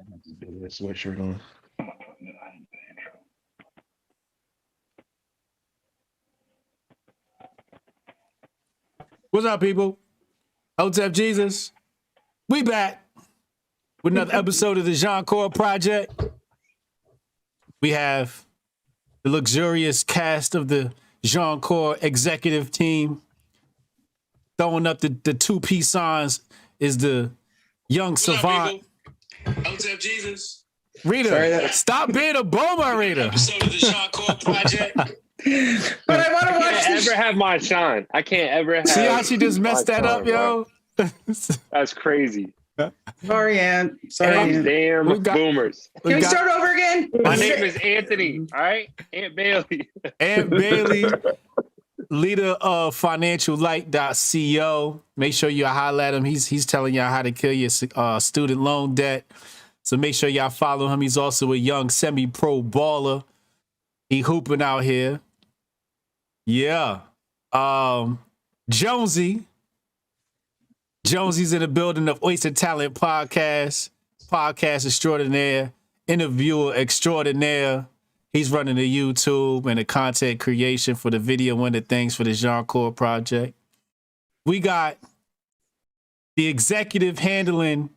Just put that sweatshirt on. What's up, people? Hotep Jesus. We back with another episode of the Jianchor Project. We have the luxurious cast of the Jianchor executive team. Throwing up the two-piece signs is the young savant. Hotep Jesus. Rita, stop being a boomer, Rita. Episode of the Jianchor Project. But I want to watch I can't ever have my shine. I can't ever have. See how she just messed that up, yo? That's crazy. Sorry, Aunt. Sorry, Aunt. Damn boomers. Can we start over again? My name is Anthony. All right, Aunt Bailey. Aunt Bailey, leader of financiallight.co. Make sure you holler at him. He's telling y'all how to kill your student loan debt. So make sure y'all follow him. He's also a young semi-pro baller. He hooping out here. Yeah. Jonesy's in the building of Oyster Talent Podcast extraordinaire, interviewer extraordinaire. He's running the YouTube and the content creation for the video and the things for the Jianchor Project. We got the executive handling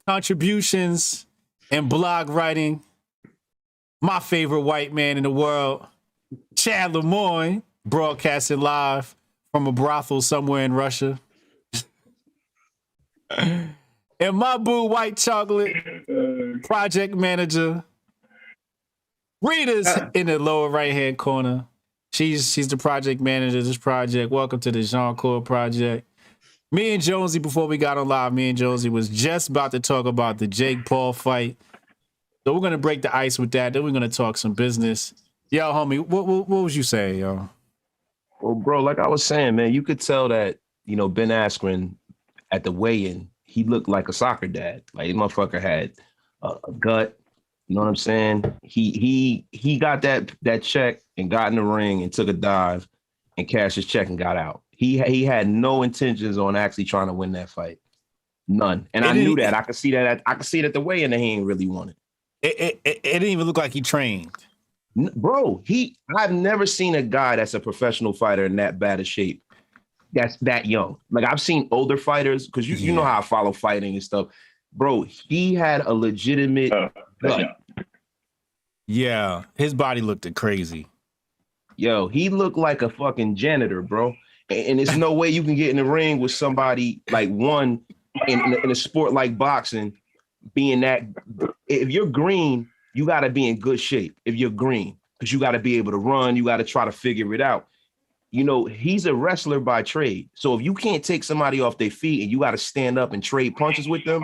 contributions and blog writing. My favorite white man in the world, Chad Lemoyne, broadcasting live from a brothel somewhere in Russia. And my boo, White Chocolate, project manager. Rita's in the lower right-hand corner. She's the project manager of this project. Welcome to the Jianchor Project. Me and Jonesy, before we got on live, me and Jonesy was just about to talk about the Jake Paul fight. So we're going to break the ice with that. Then we're going to talk some business. Yo, homie, what was you saying, yo? Well, bro, like I was saying, man, you could tell that, Ben Askren at the weigh-in, he looked like a soccer dad. Like, this motherfucker had a gut. You know what I'm saying? He got that check and got in the ring and took a dive and cashed his check and got out. He had no intentions on actually trying to win that fight. None. And I knew that. I could see that. I could see it at the weigh-in that he ain't really want it. It didn't even look like he trained. Bro, I've never seen a guy that's a professional fighter in that bad of shape. That's that young. Like, I've seen older fighters, because you know how I follow fighting and stuff. Bro, he had a legitimate gut. Yeah, his body looked crazy. Yo, he looked like a fucking janitor, bro. And there's no way you can get in the ring with somebody like one in a sport like boxing, being that. If you're green, you got to be in good shape. If you're green, because you got to be able to run, you got to try to figure it out. He's a wrestler by trade. So if you can't take somebody off their feet and you got to stand up and trade punches with them,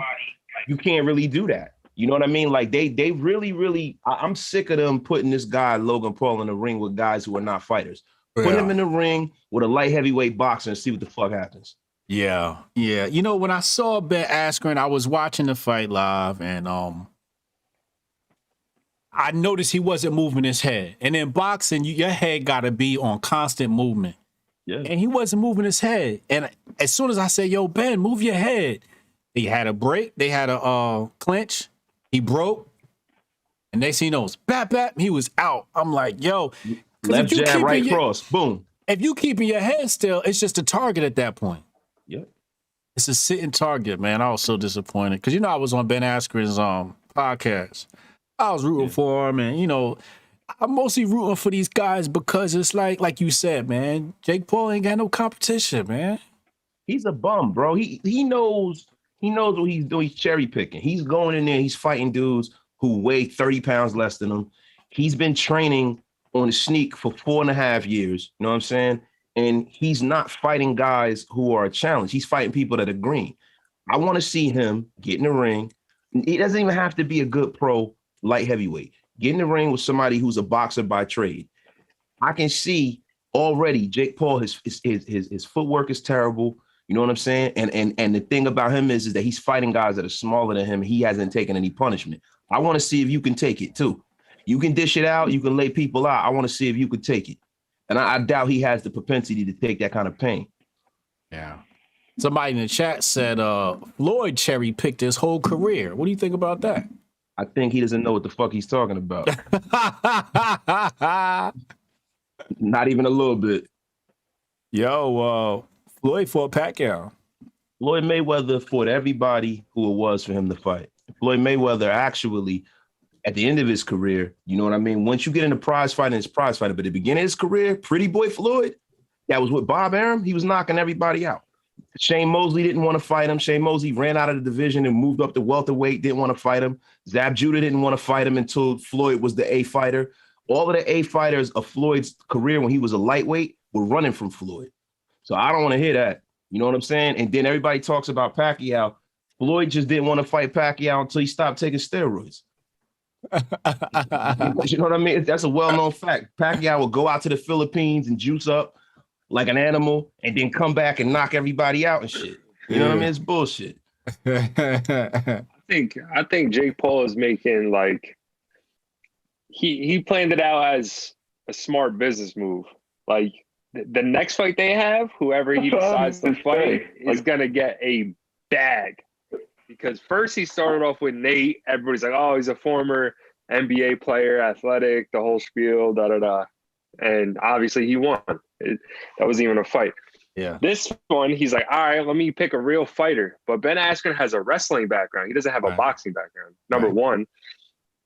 you can't really do that. You know what I mean? Like, they really, I'm sick of them putting this guy, Logan Paul, in the ring with guys who are not fighters. Yeah. Put him in the ring with a light heavyweight boxer and see what the fuck happens. Yeah. When I saw Ben Askren, I was watching the fight live, and I noticed he wasn't moving his head. And in boxing, your head got to be on constant movement. Yeah. And he wasn't moving his head. And as soon as I said, yo, Ben, move your head, they had a break. They had a clinch. He broke. And next thing he knows, bap, he was out. I'm like, yo. Left jab, right cross, boom. If you keeping your head still, it's just a target at that point. Yep. It's a sitting target, man. I was so disappointed. Because, I was on Ben Askren's podcast. I was rooting for him, and I'm mostly rooting for these guys because it's like you said, man. Jake Paul ain't got no competition, man. He's a bum, bro. He knows what he's doing. He's cherry picking. He's going in there. He's fighting dudes who weigh 30 pounds less than him. He's been training on the sneak for 4.5 years. You know what I'm saying? And he's not fighting guys who are a challenge. He's fighting people that are green. I want to see him get in the ring. It doesn't even have to be a good pro light heavyweight. Get in the ring with somebody who's a boxer by trade. I can see already Jake Paul, his footwork is terrible. You know what I'm saying? And the thing about him is that he's fighting guys that are smaller than him. He hasn't taken any punishment. I want to see if you can take it too. You can dish it out. You can lay people out. I want to see if you could take it. And I doubt he has the propensity to take that kind of pain. Yeah. Somebody in the chat said Floyd cherry picked his whole career. What do you think about that? I think he doesn't know what the fuck he's talking about. Not even a little bit. Yo, Floyd fought Pacquiao. Floyd Mayweather fought everybody who it was for him to fight. Floyd Mayweather actually, at the end of his career, you know what I mean? Once you get into prize fighting, it's prize fighting. But at the beginning of his career, Pretty Boy Floyd, that was with Bob Arum, he was knocking everybody out. Shane Mosley didn't want to fight him. Shane Mosley ran out of the division and moved up to welterweight, didn't want to fight him. Zab Judah didn't want to fight him until Floyd was the A fighter. All of the A fighters of Floyd's career when he was a lightweight were running from Floyd. So I don't want to hear that. You know what I'm saying? And then everybody talks about Pacquiao. Floyd just didn't want to fight Pacquiao until he stopped taking steroids. You know what I mean? That's a well-known fact. Pacquiao will go out to the Philippines and juice up like an animal and then come back and knock everybody out and shit. You know what I mean? It's bullshit. I think Jake Paul is making like he planned it out as a smart business move. Like the next fight they have, whoever he decides to fight is gonna get a bag. Because first he started off with Nate. Everybody's like, oh, he's a former NBA player, athletic, the whole spiel, da-da-da. And obviously he won. That wasn't even a fight. Yeah. This one, he's like, all right, let me pick a real fighter. But Ben Askren has a wrestling background. He doesn't have a boxing background, number one.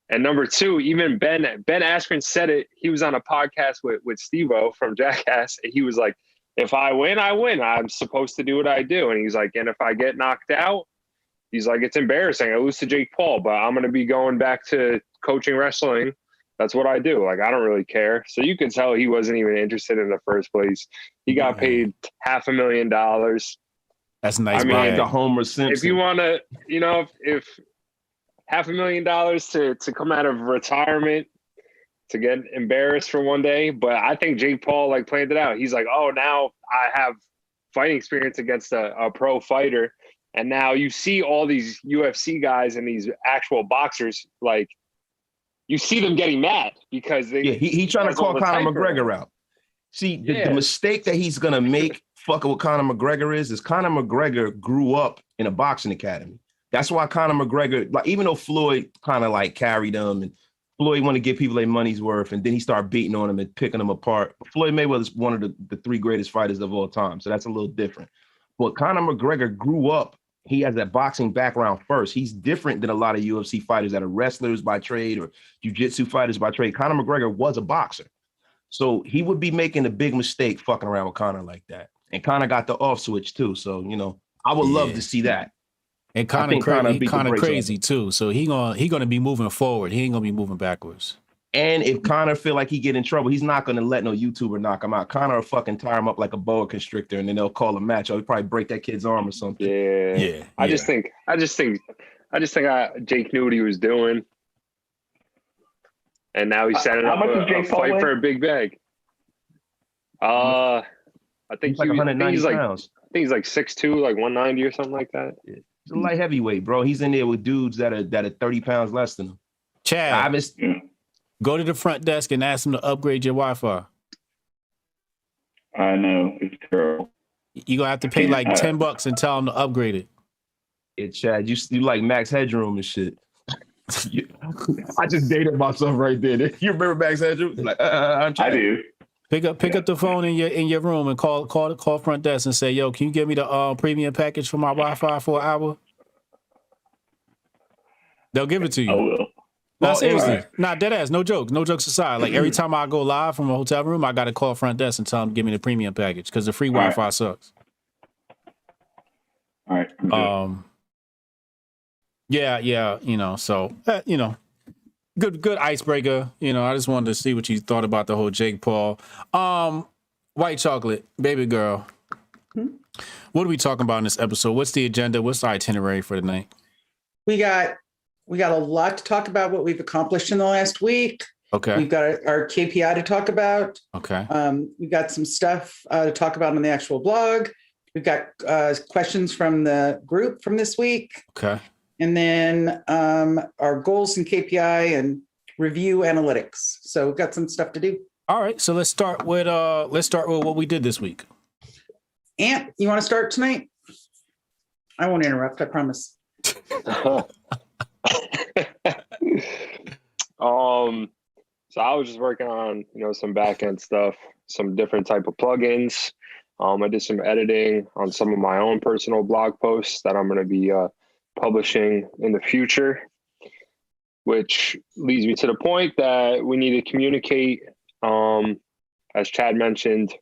And number two, even Ben Askren said it. He was on a podcast with Steve-O from Jackass. And he was like, if I win, I win. I'm supposed to do what I do. And he's like, and if I get knocked out, he's like, it's embarrassing. I lose to Jake Paul, but I'm going to be going back to coaching wrestling. That's what I do. Like, I don't really care. So you could tell he wasn't even interested in the first place. He got paid $500,000. That's nice. I mean, Like the Homer Simpson. if you want to, you know, if $500,000 to come out of retirement to get embarrassed for one day. But I think Jake Paul like planned it out. He's like, oh, now I have fighting experience against a pro fighter. And now you see all these UFC guys and these actual boxers, like you see them getting mad because they. Yeah, he trying to call Conor McGregor out. See, the mistake that he's going to make fucking with Conor McGregor is Conor McGregor grew up in a boxing academy. That's why Conor McGregor, like, even though Floyd kind of like carried him and Floyd wanted to give people their money's worth and then he started beating on them and picking them apart. Floyd Mayweather is one of the three greatest fighters of all time. So that's a little different. But Conor McGregor grew up. He has that boxing background first. He's different than a lot of UFC fighters that are wrestlers by trade or jiu-jitsu fighters by trade. Conor McGregor was a boxer. So he would be making a big mistake fucking around with Conor like that. And Conor got the off switch too. So, you know, I would love to see that. And Conor crazy too. So he gonna be moving forward. He ain't gonna be moving backwards. And if Conor feel like he get in trouble, he's not gonna let no YouTuber knock him out. Conor will fucking tie him up like a boa constrictor, and then they'll call a match. Or he'll probably break that kid's arm or something. Yeah. I just think Jake knew what he was doing, and now he's setting up a fight for a big bag. I think he's like 190 pounds. I think he's like 6'2", like 190 or something like that. Yeah. He's a light heavyweight, bro. He's in there with dudes that are 30 pounds less than him. Chad, go to the front desk and ask them to upgrade your Wi-Fi. I know, it's terrible. You're gonna have to pay like $10 and tell them to upgrade it. Yeah, Chad, you like Max Headroom and shit. I just dated myself right there. You remember Max Headroom? Like, I'm trying. I do. Pick up the phone in your room and call front desk and say, yo, can you give me the premium package for my Wi-Fi for an hour? They'll give it to you. I will. No, seriously. Nah, dead ass. No jokes. No jokes aside. Like every time I go live from a hotel room, I got to call front desk and tell them to give me the premium package because the free Wi-Fi sucks. All right. Yeah. You know, so, you know, good icebreaker. You know, I just wanted to see what you thought about the whole Jake Paul. White chocolate, baby girl. What are we talking about in this episode? What's the agenda? What's the itinerary for tonight? We got a lot to talk about what we've accomplished in the last week. Okay. We've got our KPI to talk about. Okay. We've got some stuff to talk about on the actual blog. We've got questions from the group from this week. Okay. And then our goals and KPI and review analytics. So we've got some stuff to do. All right. So let's start with what we did this week. Ant, you want to start tonight? I won't interrupt, I promise. So I was just working on, some back end stuff, some different type of plugins. I did some editing on some of my own personal blog posts that I'm going to be publishing in the future, which leads me to the point that we need to communicate, as Chad mentioned,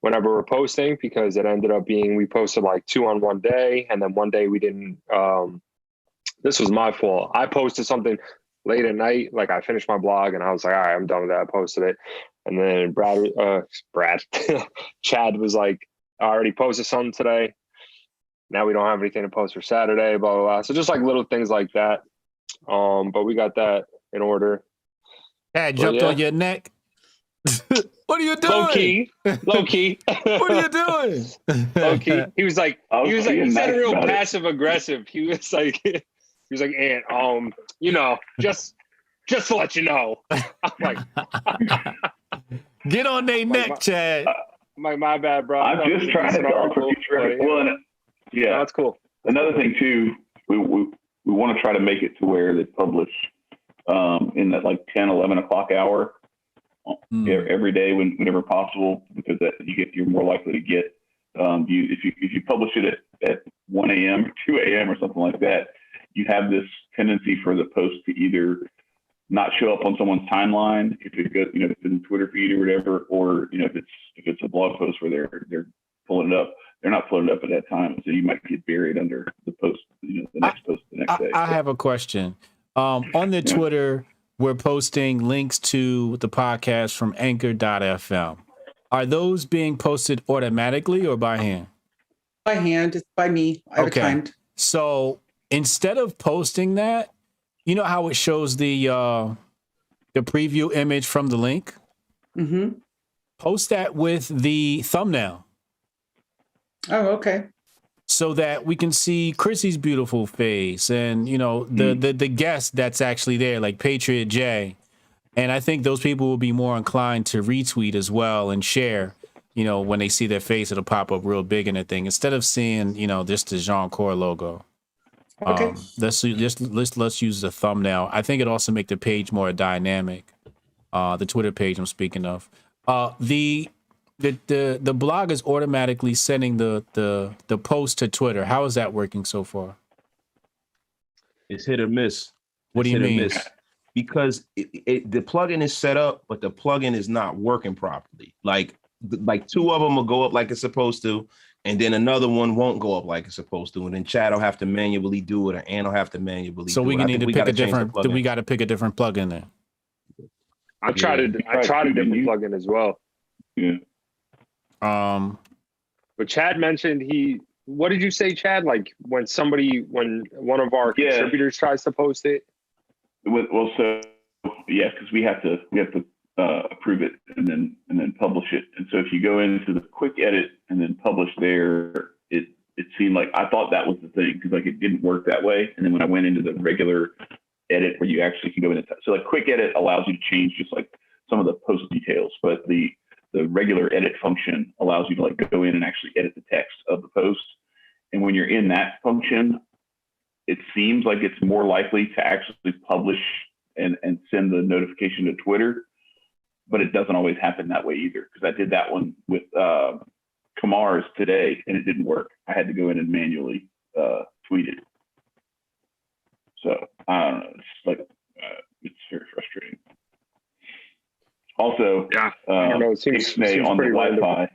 whenever we're posting, because it ended up being we posted like 2 on one day, and then one day we didn't. This was my fault. I posted something late at night, like I finished my blog and I was like, all right, I'm done with that. I posted it. And then Chad was like, I already posted something today. Now we don't have anything to post for Saturday, blah, blah, blah. So just like little things like that. But we got that in order. Chad jumped on your neck. What are you doing? Low key. What are you doing? Low key. He was like, he said real passive aggressive. He was like, and just to let you know. I'm like, get on their neck, Chad. My bad, bro. I'm just trying to talk for future. Well, yeah, that's cool. Another thing too, we want to try to make it to where they publish in that like 10, 11 o'clock hour every day whenever possible, because you're more likely to get if you publish it at 1 a.m. or 2 a.m. or something like that, you have this tendency for the post to either not show up on someone's timeline if it goes, if it's in the Twitter feed or whatever, or if it's a blog post where they're pulling it up, they're not pulling it up at that time, so you might get buried under the post, the next post the next day. I have a question. On the Twitter, we're posting links to the podcast from Anchor.fm. Are those being posted automatically or by hand? By hand. It's by me. I have it timed. So instead of posting that, you know how it shows the preview image from the link? Mm-hmm. Post that with the thumbnail. Oh, okay. So that we can see Chrissy's beautiful face and, the guest that's actually there, like Patriot J. And I think those people will be more inclined to retweet as well and share, when they see their face, it'll pop up real big in the thing instead of seeing, just the Jianchor logo. Okay. Let's use the thumbnail. I think it also make the page more dynamic. The Twitter page I'm speaking of. The blog is automatically sending the post to Twitter. How is that working so far? It's hit or miss. What do you mean? Because the plugin is set up, but the plugin is not working properly. Like 2 of them will go up like it's supposed to, and then another one won't go up like it's supposed to, and then Chad will have to manually do it, or Ann will have to manually. So do we it. need to pick a different. We got to pick a different plugin then. I tried a different plugin as well. Yeah. But Chad mentioned what did you say, Chad? Like when one of our contributors tries to post it? Well, so yeah, because we have to approve it and then publish it. And so if you go into the quick edit and then publish there, it seemed like I thought that was the thing, because like it didn't work that way. And then when I went into the regular edit where you actually can go in, so like quick edit allows you to change just like some of the post details, but the regular edit function allows you to like go in and actually edit the text of the post. And when you're in that function, it seems like it's more likely to actually publish and send the notification to Twitter, but it doesn't always happen that way either. Because I did that one with Kamar's today and it didn't work. I had to go in and manually tweet it. So I don't know. It's like it's very frustrating. Also, I don't know. It seems on the pretty Wi-Fi.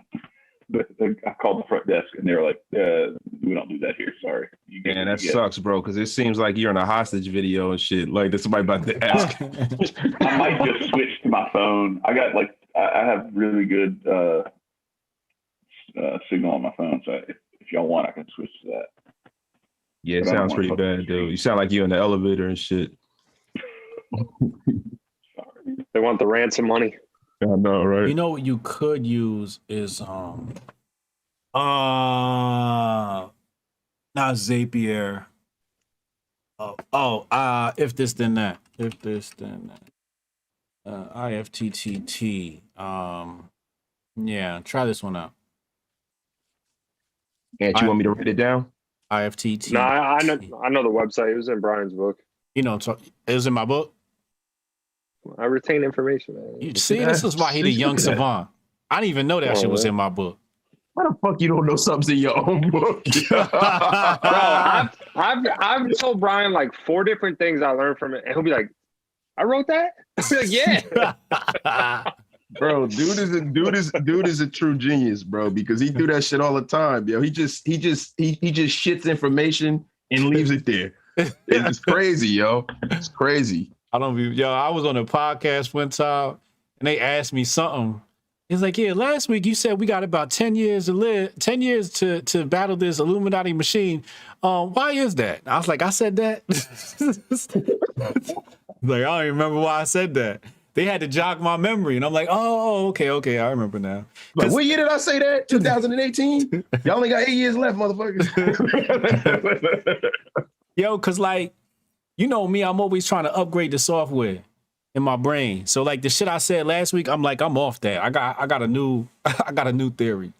I called the front desk and they were like, "We don't do that here. Sorry." Man, that sucks, bro. Because it seems like you're in a hostage video and shit. Like there's somebody about to ask. I might just switch to my phone. I got I have really good signal on my phone, so if y'all want, I can switch to that. Yeah, it sounds pretty bad, dude. You sound like you're in the elevator and shit. Sorry. They want the ransom money. I know, right? You know what you could use is not Zapier. If this then that. If this then that. IFTTT. Yeah, try this one out. And you want me to write it down? IFTTT. No, I know the website. It was in Brian's book. So it was in my book. I retain information, man. You see, this is why he the young savant. I didn't even know that shit was in my book. Why the fuck you don't know something's in your own book? Bro, I've told Brian like 4 different things I learned from it, and he'll be like, "I wrote that." I'll be like, "Yeah." Bro, dude is a true genius, bro, because he do that shit all the time, yo. He just shits information and leaves it there. It's crazy, yo. It's crazy. I was on a podcast one time and they asked me something. It's like, yeah, last week you said we got about 10 years to live, 10 years to battle this Illuminati machine. Why is that? I was like, I said that. Like, I don't even remember why I said that. They had to jog my memory, and I'm like, oh, okay, I remember now. Like, what year did I say that? 2018? Y'all only got 8 years left, motherfuckers. Yo, cause like, you know me, I'm always trying to upgrade the software in my brain. So like the shit I said last week, I'm like, I'm off that. I got a new theory.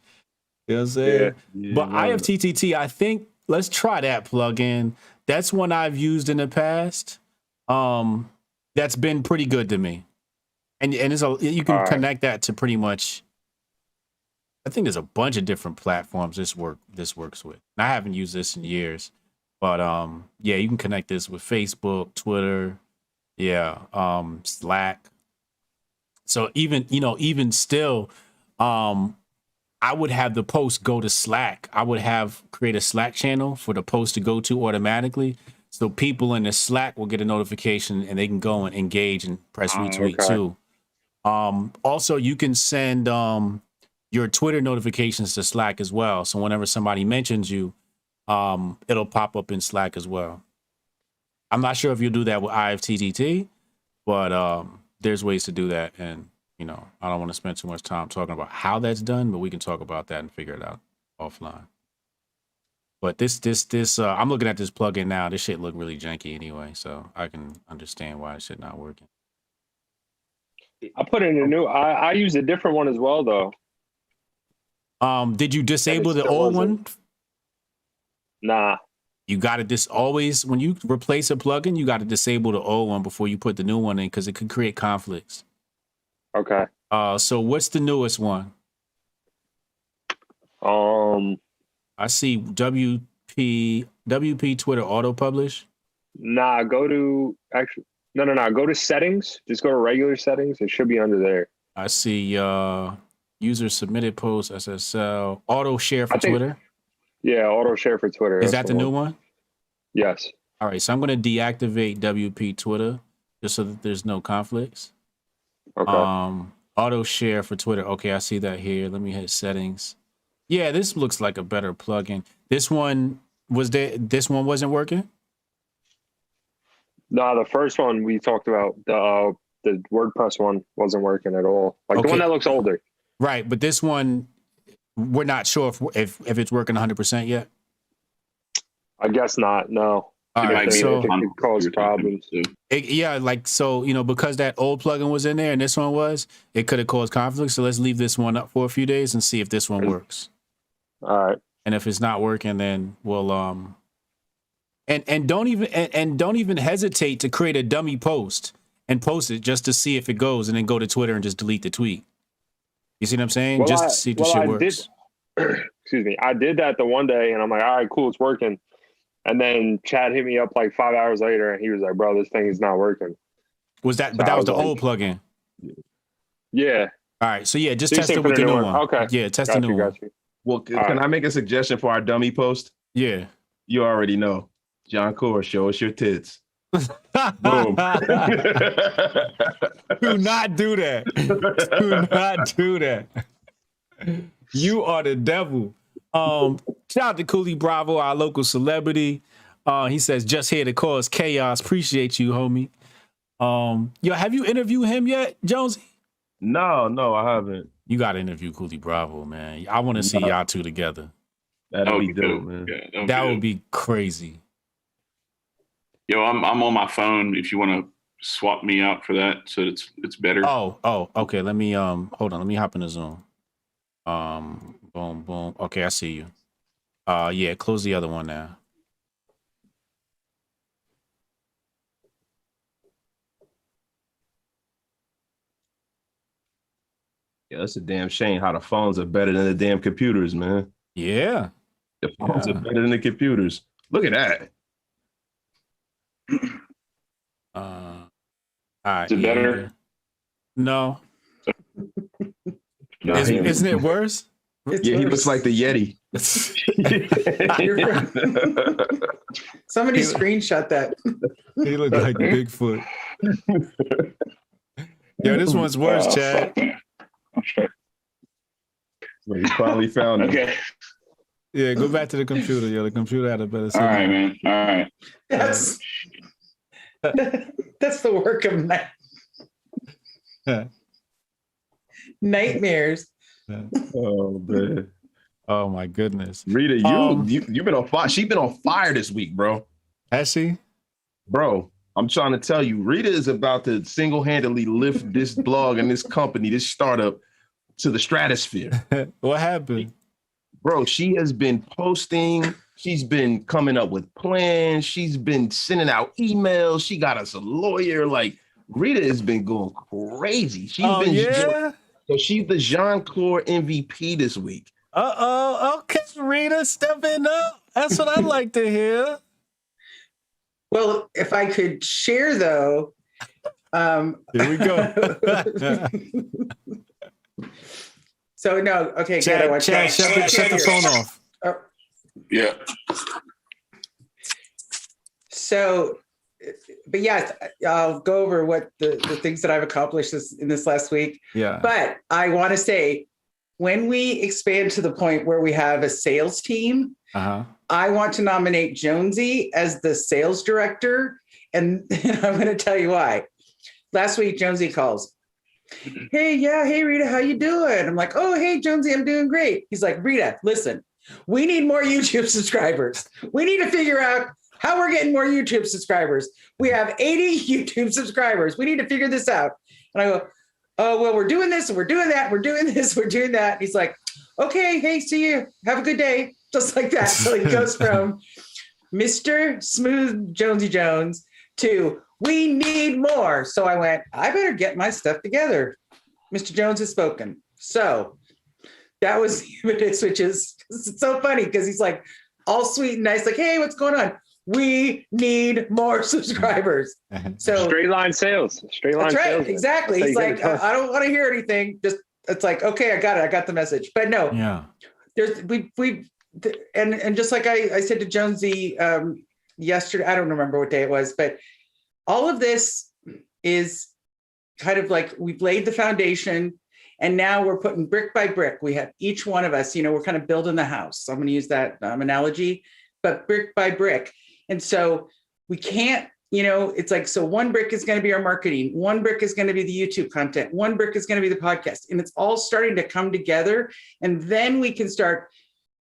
You know what I'm saying? Yeah, but IFTTT, I think let's try that plugin. That's one I've used in the past. That's been pretty good to me. And you can connect that to pretty much. I think there's a bunch of different platforms this works with. And I haven't used this in years, but yeah, you can connect this with Facebook, Twitter, Slack. So even still, I would have the post go to Slack. I would create a Slack channel for the post to go to automatically. So people in the Slack will get a notification and they can go and engage and press retweet too. Also, you can send your Twitter notifications to Slack as well. So whenever somebody mentions you, it'll pop up in Slack as well. I'm not sure if you'll do that with IFTTT, but there's ways to do that. And, I don't want to spend too much time talking about how that's done, but we can talk about that and figure it out offline. But this I'm looking at this plugin now. This shit look really janky anyway, so I can understand why this shit not working. I put in a new. I use a different one as well, though. Did you disable the old one? Nah. You got to always when you replace a plugin, you got to disable the old one before you put the new one in because it could create conflicts. Okay. So what's the newest one? I see WP Twitter auto publish. Nah, go to go to settings. Just go to regular settings. It should be under there. I see user submitted post SSL auto share for Twitter. Yeah, auto share for Twitter. Is that the new one? Yes. All right, so I'm going to deactivate WP Twitter just so that there's no conflicts. Okay. Auto share for Twitter. Okay, I see that here. Let me hit settings. Yeah, this looks like a better plugin. This one wasn't working? No, the first one we talked about, the WordPress one wasn't working at all. Like the one that looks older. Right, but this one, we're not sure if it's working 100% yet. I guess not. No. All right, so it could cause problems. because that old plugin was in there and this one was, it could have caused conflicts. So let's leave this one up for a few days and see if this one works. All right. And if it's not working, then we'll and don't even hesitate to create a dummy post and post it just to see if it goes, and then go to Twitter and just delete the tweet. You see what I'm saying? To see if the shit works. Excuse me. I did that the one day, and I'm like, all right, cool, it's working. And then Chad hit me up like 5 hours later, and he was like, bro, this thing is not working. Was that? So but that was the old plugin. Yeah. All right. So yeah, just test it with the new one. Okay. Yeah, test the new one. Well, can I make a suggestion for our dummy post? Yeah. You already know. Jianchor, show us your tits. Boom. Do not do that. Do not do that. You are the devil. Shout out to Cooley Bravo, our local celebrity. He says, just here to cause chaos. Appreciate you, homie. Yo, have you interviewed him yet, Jonesy? No, I haven't. You got to interview Cooley Bravo, man. I want to see y'all two together. That'd be dope, man. Yeah, that would be crazy. Yo, I'm on my phone if you want to swap me out for that so it's better. Oh, okay. Let me hold on. Let me hop in the Zoom. Boom. Okay, I see you. Yeah, close the other one now. Yeah, that's a damn shame how the phones are better than the damn computers, man. Yeah. The phones are better than the computers. Look at that. All right. Is it better? No. Nah, Isn't it worse? It's he worse. looks like the Yeti. Somebody screenshot that. He looked like Bigfoot. Yo, this one's worse, Chad. Well, he finally found it. Okay. Yeah, go back to the computer. Yo, the computer had a better All signal. right, man. All right. That's the work of nightmares. Oh man. Oh my goodness. Rita, you've been on fire. She's been on fire this week, bro. Has she? Bro, I'm trying to tell you, Rita is about to single-handedly lift this blog and this company, this startup, to the stratosphere. What happened? Bro, she has been posting. She's been coming up with plans. She's been sending out emails. She got us a lawyer. Like, Rita has been going crazy. She's Oh, been yeah? So she's the Jianchor MVP this week. Uh-oh. Okay, Rita, stepping up. That's what I'd like to hear. Well, if I could share though. Here we go. So no, okay, Chad, good. shut the phone off. Yeah. So, but yes, I'll go over what the things that I've accomplished in this last week. Yeah. But I want to say, when we expand to the point where we have a sales team, I want to nominate Jonesy as the sales director. And I'm going to tell you why. Last week, Jonesy calls. Hey, Rita, how you doing? I'm like, oh, hey, Jonesy, I'm doing great. He's like, Rita, listen, we need more YouTube subscribers. We need to figure out how we're getting more YouTube subscribers. We have 80 YouTube subscribers. We need to figure this out. And I go, oh, well, we're doing this and we're doing that. We're doing this. We're doing that. He's like, okay, hey, see you. Have a good day. Just like that. So he goes from Mr. Smooth Jonesy Jones to we need more. So I went, I better get my stuff together. Mr. Jones has spoken. So that was this, which is it's so funny because he's like all sweet and nice, like, hey, what's going on? We need more subscribers. So straight line sales. Straight line that's right, sales. exactly. He's like, I don't want to hear anything. Just it's like, okay, I got it. I got the message. But no, yeah. There's and just like I said to Jonesy yesterday, I don't remember what day it was, but all of this is kind of like we've laid the foundation and now we're putting brick by brick. We have each one of us, we're kind of building the house. I'm going to use that analogy, but brick by brick. And so we can't, it's like, so one brick is going to be our marketing. One brick is going to be the YouTube content. One brick is going to be the podcast. And it's all starting to come together. And then we can start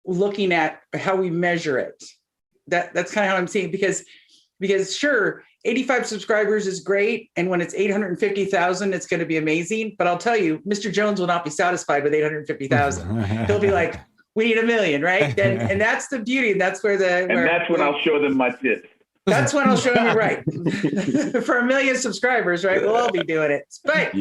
looking at how we measure it. That's kind of how I'm seeing it, because sure, 85 subscribers is great. And when it's 850,000, it's going to be amazing. But I'll tell you, Mr. Jones will not be satisfied with 850,000. He'll be like, we need 1 million, right? And that's the beauty. And that's where that's when I'll show them my tits. That's when I'll show them right. For 1 million subscribers, right? We'll all be doing it. But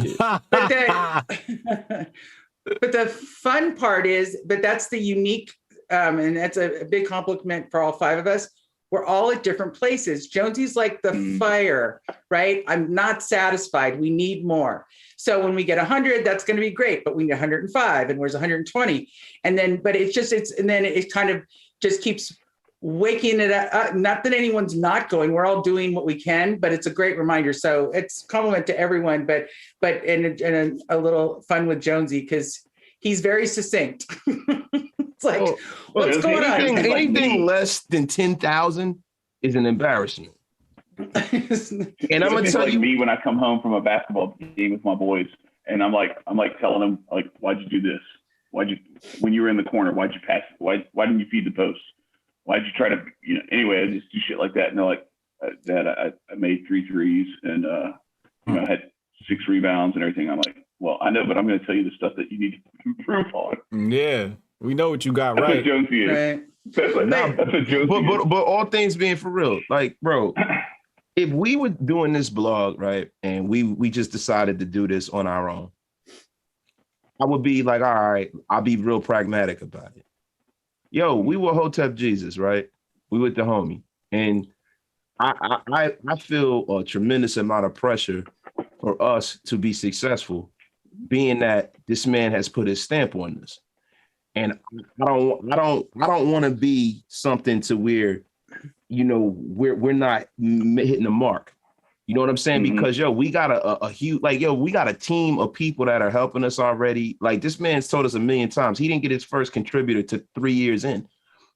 the fun part is, but that's the unique, and that's a big compliment for all 5 of us. We're all at different places. Jonesy's like the fire, right? I'm not satisfied. We need more. So when we get 100, that's going to be great, but we need 105 and where's 120? And then, but then it kind of just keeps waking it up. Not that anyone's not going, we're all doing what we can, but it's a great reminder. So it's a compliment to everyone, but and a little fun with Jonesy because he's very succinct. It's like, what's going on? Anything less than 10,000 is an embarrassment. And I'm gonna tell you, me when I come home from a basketball game with my boys, and I'm like telling them, like, why'd you do this? When you were in the corner, why'd you pass? Why didn't you feed the post? Why'd you try to, anyway, I just do shit like that. And they're like, Dad, I made 3 threes and, I had 6 rebounds and everything. I'm like, well, I know, but I'm going to tell you the stuff that you need to improve on. Yeah. We know what you got that's right. What Jonesy is. Right. That's what Jonesy is. But all things being for real, like, bro, if we were doing this blog, right, and we just decided to do this on our own, I would be like, all right, I'll be real pragmatic about it. Yo, we were Hotep Jesus, right? We with the homie. And I feel a tremendous amount of pressure for us to be successful, being that this man has put his stamp on this. And I don't want to be something to where, you know, we're not hitting the mark. You know what I'm saying? Mm-hmm. Because we got a huge, like, we got a team of people that are helping us already. Like, this man's told us a million times he didn't get his first contributor to 3 years in.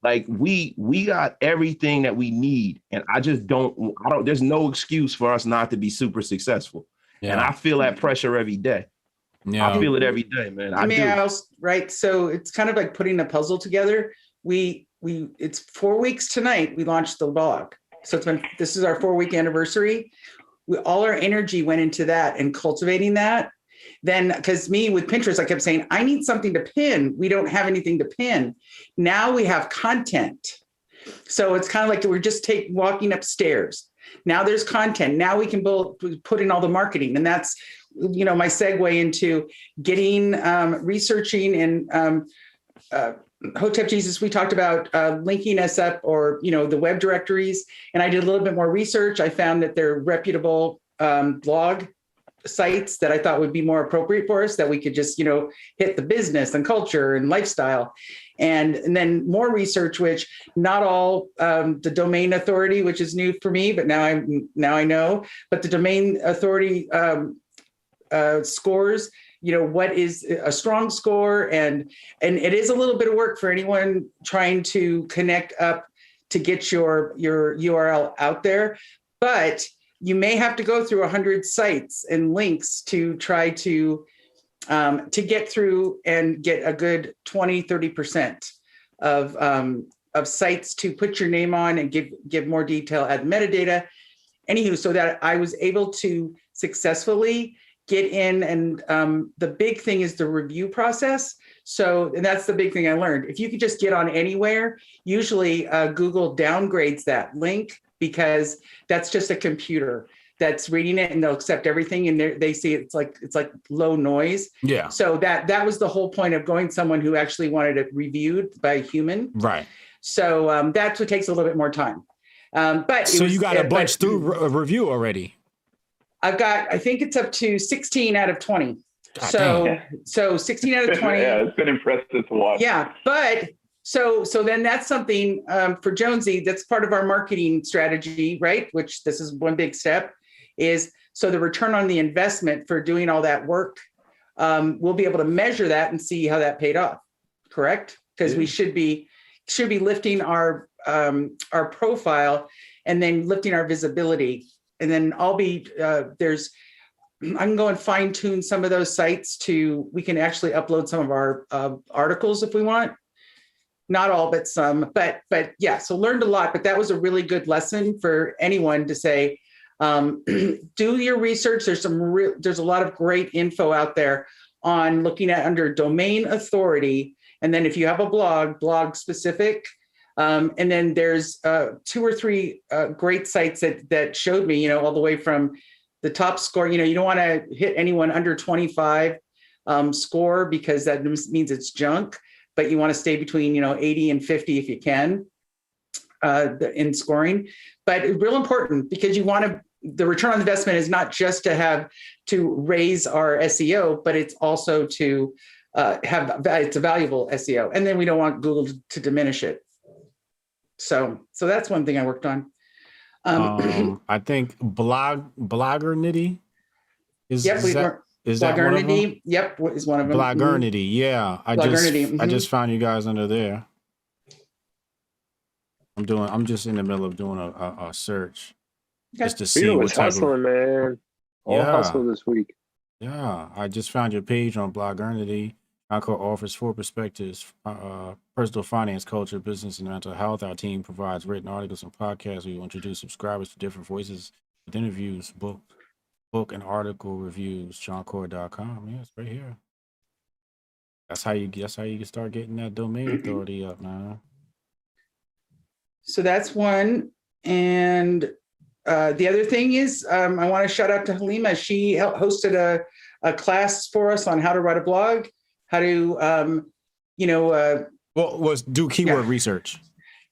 Like, we got everything that we need, and I don't. There's no excuse for us not to be super successful. Yeah. And I feel that pressure every day. Yeah. I feel it every day, man. I do. Right. So it's kind of like putting a puzzle together. It's 4 weeks tonight. We launched the blog. So this is our 4-week anniversary. All our energy went into that and cultivating that. Then, because me with Pinterest, I kept saying, I need something to pin. We don't have anything to pin. Now we have content. So it's kind of like we're just walking upstairs. Now there's content. Now we can put in all the marketing. And that's, my segue into getting, researching and Hotep Jesus. We talked about linking us up or, the web directories. And I did a little bit more research. I found that they're reputable blog sites that I thought would be more appropriate for us, that we could just, hit the business and culture and lifestyle. And then more research, which not all the domain authority, which is new for me, but now I know, but the domain authority scores, what is a strong score. And it is a little bit of work for anyone trying to connect up to get your URL out there. But you may have to go through 100 sites and links to try to get through and get a good 20-30% of sites to put your name on and give more detail, add metadata. Anywho, so that I was able to successfully get in. And the big thing is the review process. So, and that's the big thing I learned. If you could just get on anywhere, usually Google downgrades that link, because that's just a computer that's reading it and they'll accept everything. And they see it's like low noise. Yeah. So that was the whole point of going someone who actually wanted it reviewed by a human. Right. So that's what takes a little bit more time. But so you got a bunch through a review already. I think it's up to 16 out of 20. God, so 16 out of 20. Yeah, it's been impressive to watch. Yeah. But so then that's something for Jonesy, that's part of our marketing strategy, right? Which this is one big step is, so the return on the investment for doing all that work, we'll be able to measure that and see how that paid off. Correct? Because we should be lifting our profile and then lifting our visibility. And then I'll be, I can go and fine tune some of those sites we can actually upload some of our articles if we want. Not all, but some, but yeah, so learned a lot, but that was a really good lesson for anyone to say, do your research. There's a lot of great info out there on looking at under domain authority. And then if you have a blog specific, and then there's 2 or 3 great sites that showed me, all the way from the top score. You don't want to hit anyone under 25 score, because that means it's junk. But you want to stay between, 80 and 50 if you can in scoring. But it's real important, because the return on investment is not just to raise our SEO, but it's also to it's a valuable SEO. And then we don't want Google to diminish it. So that's one thing I worked on. I think Bloggernity is. Yep, is that one of them? Yep, is one of them. Bloggernity, yeah. I just found you guys under there. I'm just in the middle of doing a search, just to see what's hustling, man. All hustle this week. Yeah, I just found your page on Bloggernity. Jianchor offers 4 perspectives: personal finance, culture, business, and mental health. Our team provides written articles and podcasts. We will introduce subscribers to different voices with interviews, book and article reviews. Jianchor.com. Yeah, it's right here. That's how you can start getting that domain authority up now. So that's one. And the other thing is, I want to shout out to Halima. She hosted a class for us on how to write a blog. how to, was do keyword research.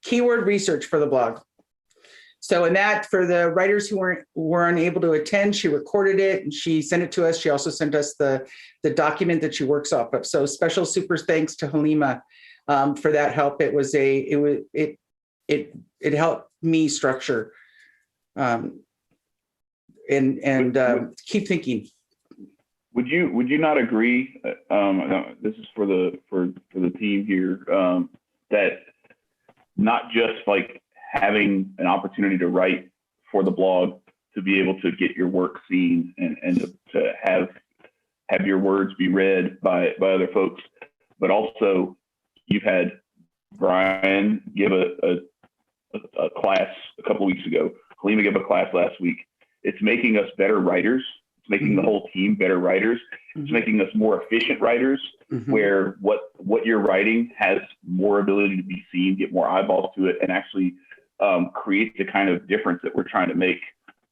Keyword research for the blog. So in that, for the writers who were unable to attend, she recorded it and she sent it to us. She also sent us the document that she works off of. So special super thanks to Halima for that help. It helped me structure and keep thinking. Would you not agree? This is for the team here, that not just like having an opportunity to write for the blog, to be able to get your work seen and to have your words be read by other folks, but also you've had Brian give a class a couple of weeks ago. Halima gave a class last week. It's making us better writers. It's making the whole team better writers. It's making us more efficient writers, where what you're writing has more ability to be seen, get more eyeballs to it, and actually create the kind of difference that we're trying to make.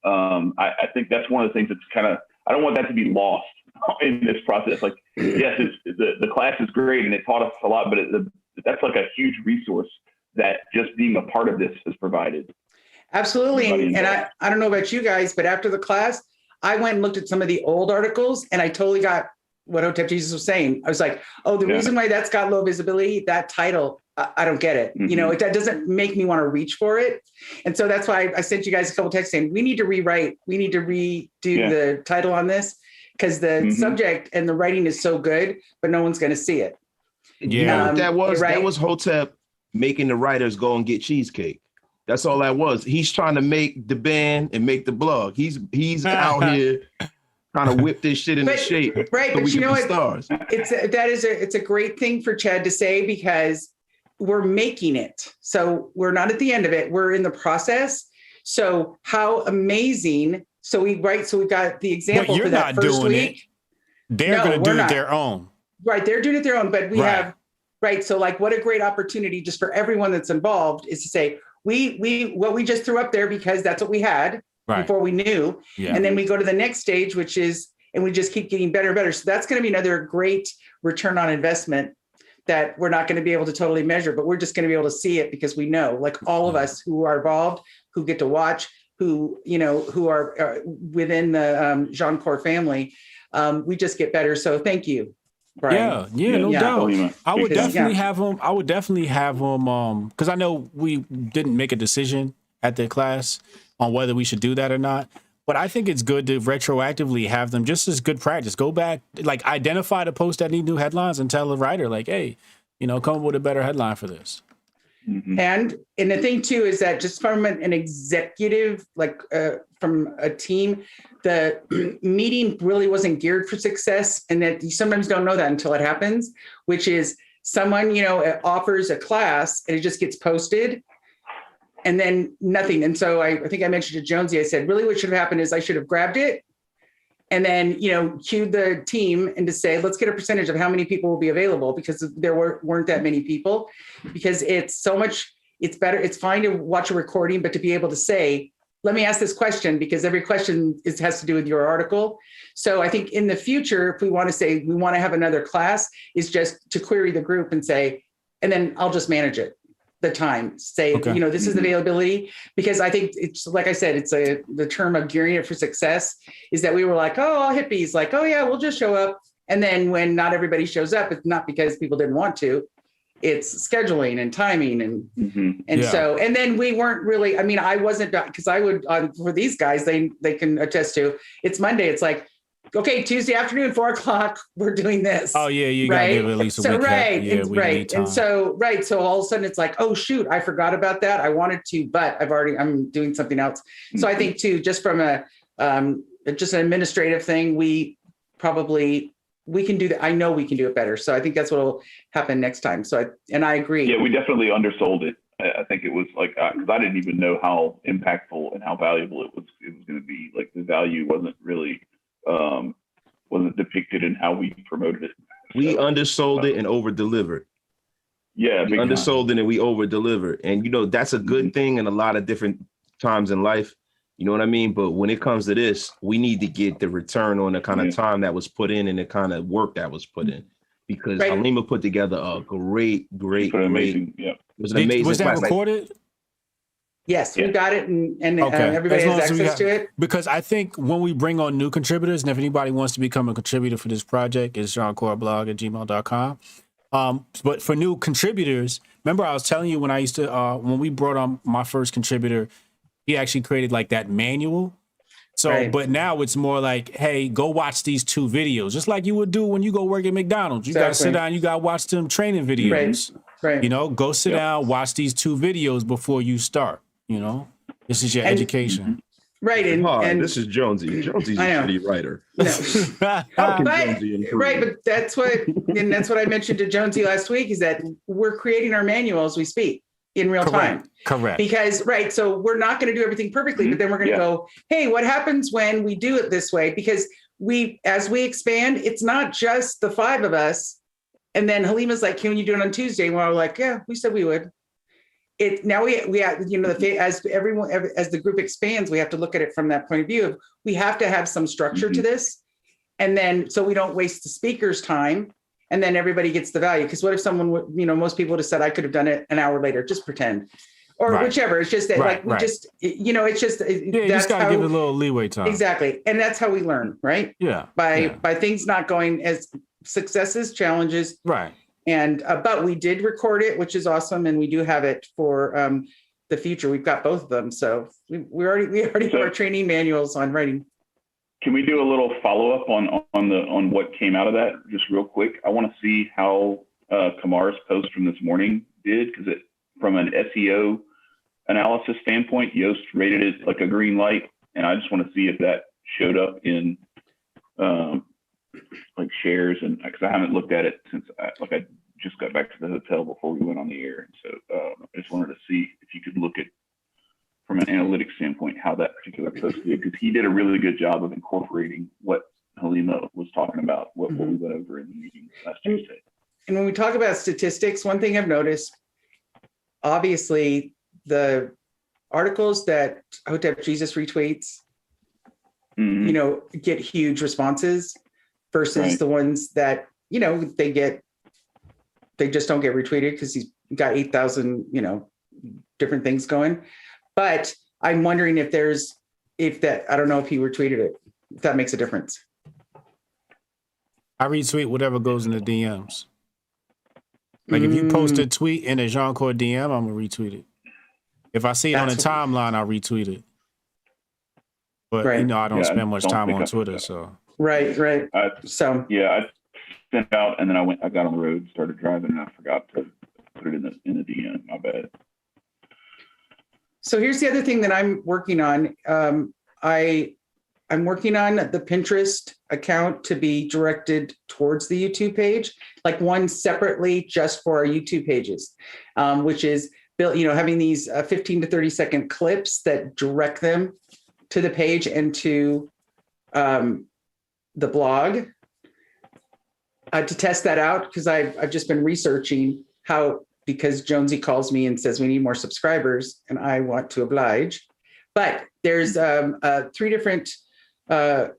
I think that's one of the things that's kind of, I don't want that to be lost in this process. Like, yes, the class is great and it taught us a lot, but that's like a huge resource that just being a part of this has provided. Absolutely. And I don't know about you guys, but after the class, I went and looked at some of the old articles and I totally got what Hotep Jesus was saying. I was like, oh, the reason why that's got low visibility, that title, I don't get it. That doesn't make me want to reach for it. And so that's why I sent you guys a couple texts saying, we need to rewrite, we need to redo the title on this, because the subject and the writing is so good, but no one's going to see it. Yeah, that was Hotep making the writers go and get cheesecake. That's all that was. He's trying to make the band and make the blog. He's out here trying to whip this shit into shape. Right, so but you know what? Stars. It's a great thing for Chad to say, because we're making it. So we're not at the end of it. We're in the process. So how amazing. So we've got the example for that first week. They're going to do it their own. Right. They're doing it their own, but we have, right. So like, what a great opportunity just for everyone that's involved is to say, we just threw up there because that's what we had before we knew. Yeah. And then we go to the next stage, which is, and we just keep getting better and better. So that's going to be another great return on investment that we're not going to be able to totally measure, but we're just going to be able to see it because we know, like all of us who are involved, who get to watch, who are within the Jianchor family, we just get better. So thank you, Brian. Yeah, no doubt. I would definitely have him, because I know we didn't make a decision at the class on whether we should do that or not. But I think it's good to retroactively have them just as good practice. Go back, like identify the posts that need new headlines and tell the writer, like, hey, come up with a better headline for this. And the thing too is that just from an executive, like from a team, the meeting really wasn't geared for success, and that you sometimes don't know that until it happens, which is someone, offers a class and it just gets posted and then nothing. And so I think I mentioned to Jonesy, I said, really what should have happened is I should have grabbed it and then, cued the team and to say, let's get a percentage of how many people will be available, because there weren't that many people, because it's better. It's fine to watch a recording, but to be able to say, let me ask this question, because every question has to do with your article. So I think in the future, if we want to say we want to have another class, is just to query the group and say, and then I'll just manage it. The time, say, this is the availability, because I think it's, like I said, it's the term of gearing it for success is that we were like, oh, all hippies, like, oh yeah, we'll just show up. And then when not everybody shows up, it's not because people didn't want to, it's scheduling and timing. And so, and then we weren't really, I wasn't, because I would, for these guys, they can attest to, it's Monday. It's like, okay, Tuesday afternoon, 4:00, we're doing this. Oh yeah, you gotta give at least a week. And so all of a sudden it's like, oh shoot, I forgot about that. I wanted to, but I'm doing something else. So I think too, just from just an administrative thing, we can do that. I know we can do it better. So I think that's what will happen next time. So I agree. Yeah, we definitely undersold it. I think it was like, because I didn't even know how impactful and how valuable it was going to be. Like the value wasn't really wasn't depicted in how we promoted it. We undersold it and over-delivered. Yeah, we undersold it and we over-delivered. And that's a good thing in a lot of different times in life. You know what I mean? But when it comes to this, we need to get the return on the kind of time that was put in and the kind of work that was put in. because Halima put together a great. Amazing. Yeah. It was an amazing Was that class. recorded? Yes, we got it, and Okay. everybody has access to it. Because I think when we bring on new contributors, and if anybody wants to become a contributor for this project, it's Jianchor.blog at gmail.com. But for new contributors, remember I was telling you when I used to, when we brought on my first contributor, he actually created like that manual. So, but now it's more like, hey, go watch these 2 videos, just like you would do when you go work at McDonald's. You got to sit down, you got to watch them training videos. Right. You know, go sit down, watch these 2 videos before you start. You know, this is your education. Right. And this is Jonesy. Jonesy's a shitty writer. No. But that's what I mentioned to Jonesy last week, is that we're creating our manual as we speak in real time. Correct. Because, so we're not going to do everything perfectly, but then we're going to go, hey, what happens when we do it this way? Because as we expand, it's not just the 5 of us. And then Halima's like, can you do it on Tuesday? And we're all like, yeah, we said we would. Now we have, as the group expands, we have to look at it from that point of view of, we have to have some structure to this. And then, so we don't waste the speaker's time, and then everybody gets the value. Because what if someone would, most people would have said, I could have done it an hour later, just pretend, or whichever. It's just that just, it's just, you just got to give it a little leeway time. Exactly. And that's how we learn, right? Yeah. By things not going as successes, challenges. Right. And, but we did record it, which is awesome. And we do have it for the future. We've got both of them. So we already have our training manuals on writing. Can we do a little follow-up on what came out of that just real quick? I want to see how Kamar's post from this morning did, because from an SEO analysis standpoint, Yoast rated it like a green light. And I just want to see if that showed up in like shares, and because I haven't looked at it since I just got back to the hotel before we went on the air. And so I just wanted to see if you could look at, from an analytics standpoint, how that particular post did, because he did a really good job of incorporating what Halima was talking about, what we went over in the meeting last Tuesday. And when we talk about statistics, one thing I've noticed, obviously the articles that Hotep Jesus retweets, get huge responses versus the ones that, they just don't get retweeted because he's got 8,000, different things going. But I'm wondering if I don't know if he retweeted it, if that makes a difference. I retweet whatever goes in the DMs. Like if you post a tweet in a Jianchor DM, I'm gonna retweet it. If I see it on the timeline, I'll retweet it. But I don't spend much time on Twitter, so. Right. I sent it out, and then I got on the road, started driving, and I forgot to put it in the DM. My bad. So here's the other thing that I'm working on. I'm working on the Pinterest account to be directed towards the YouTube page, like one separately just for our YouTube pages, which is built, having these 15 to 30 second clips that direct them to the page and to the blog. To test that out, because I've just been researching how, because Jonesy calls me and says we need more subscribers, and I want to oblige. But there's three different articles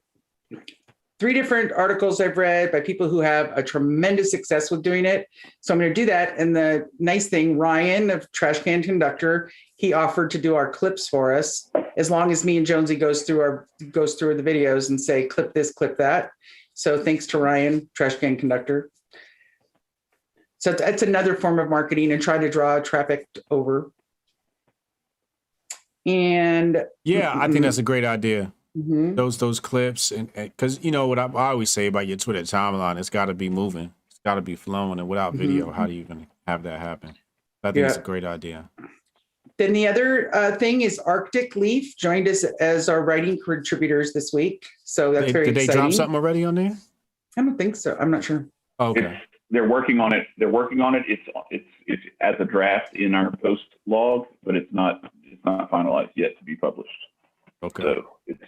I've read by people who have a tremendous success with doing it. So I'm going to do that. And the nice thing, Ryan of Trash Can Conductor, he offered to do our clips for us, as long as me and Jonesy goes through the videos and say, clip this, clip that. So thanks to Ryan, Trash Can Conductor. So it's another form of marketing and try to draw traffic over. And yeah, I think that's a great idea. Those clips, and because what I always say about your Twitter timeline, it's got to be moving, it's got to be flowing, and without video, how do you even have that happen? I think it's a great idea. Then the other thing is Arctic Leaf joined us as our writing contributors this week, so that's very exciting. Did they drop something already on there? I don't think so. I'm not sure. Okay. They're working on it. It's as a draft in our post log, but it's not finalized yet to be published. Okay. So it's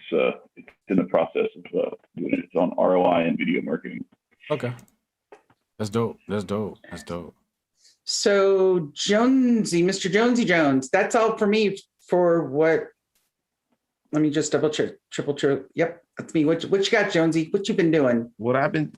in the process of doing it. It's on ROI and video marketing. Okay. That's dope. So Jonesy, Mr. Jonesy Jones, that's all for me for what Let me just double check, triple check. Yep, that's me. What you got, Jonesy? What you been doing? What I've been,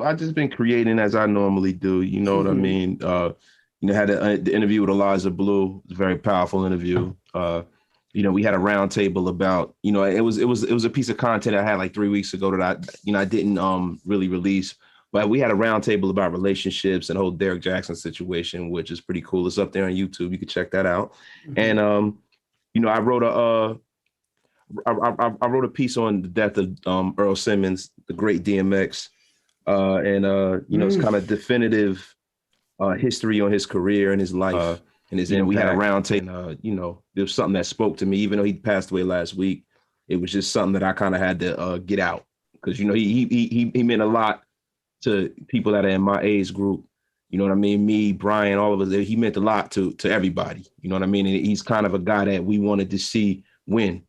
I just been creating as I normally do. You know what I mean? Had the interview with Eliza Blue. It was a very powerful interview. We had a round table about, it was a piece of content I had like 3 weeks ago that I didn't really release. But we had a round table about relationships and the whole Derek Jackson situation, which is pretty cool. It's up there on YouTube. You can check that out. And I wrote I wrote a piece on the death of Earl Simmons, the great DMX, it's kind of definitive history on his career and his life and his impact. We had a round table. There was something that spoke to me, even though he passed away last week. It was just something that I kind of had to get out because he meant a lot to people that are in my age group. You know what I mean? Me, Brian, all of us. He meant a lot to everybody. You know what I mean? And he's kind of a guy that we wanted to see win.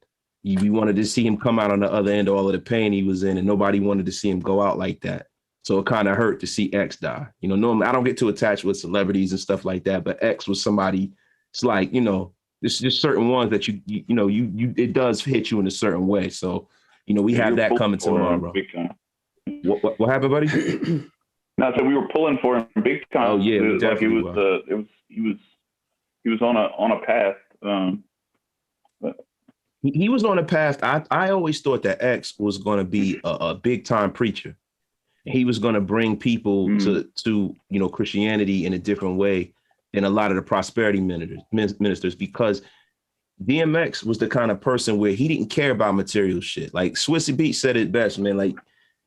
We wanted to see him come out on the other end of all of the pain he was in, and nobody wanted to see him go out like that. So it kind of hurt to see X die. Normally I don't get too attached with celebrities and stuff like that, but X was somebody. It's like, there's just certain ones that it does hit you in a certain way. So, we have that coming tomorrow. What happened, buddy? No, so we were pulling for him big time. Oh yeah, he was on a path. He was on a path. I always thought that X was going to be a big time preacher. He was going to bring people to Christianity in a different way than a lot of the prosperity ministers, because DMX was the kind of person where he didn't care about material shit. Like Swissy Beats said it best, man. Like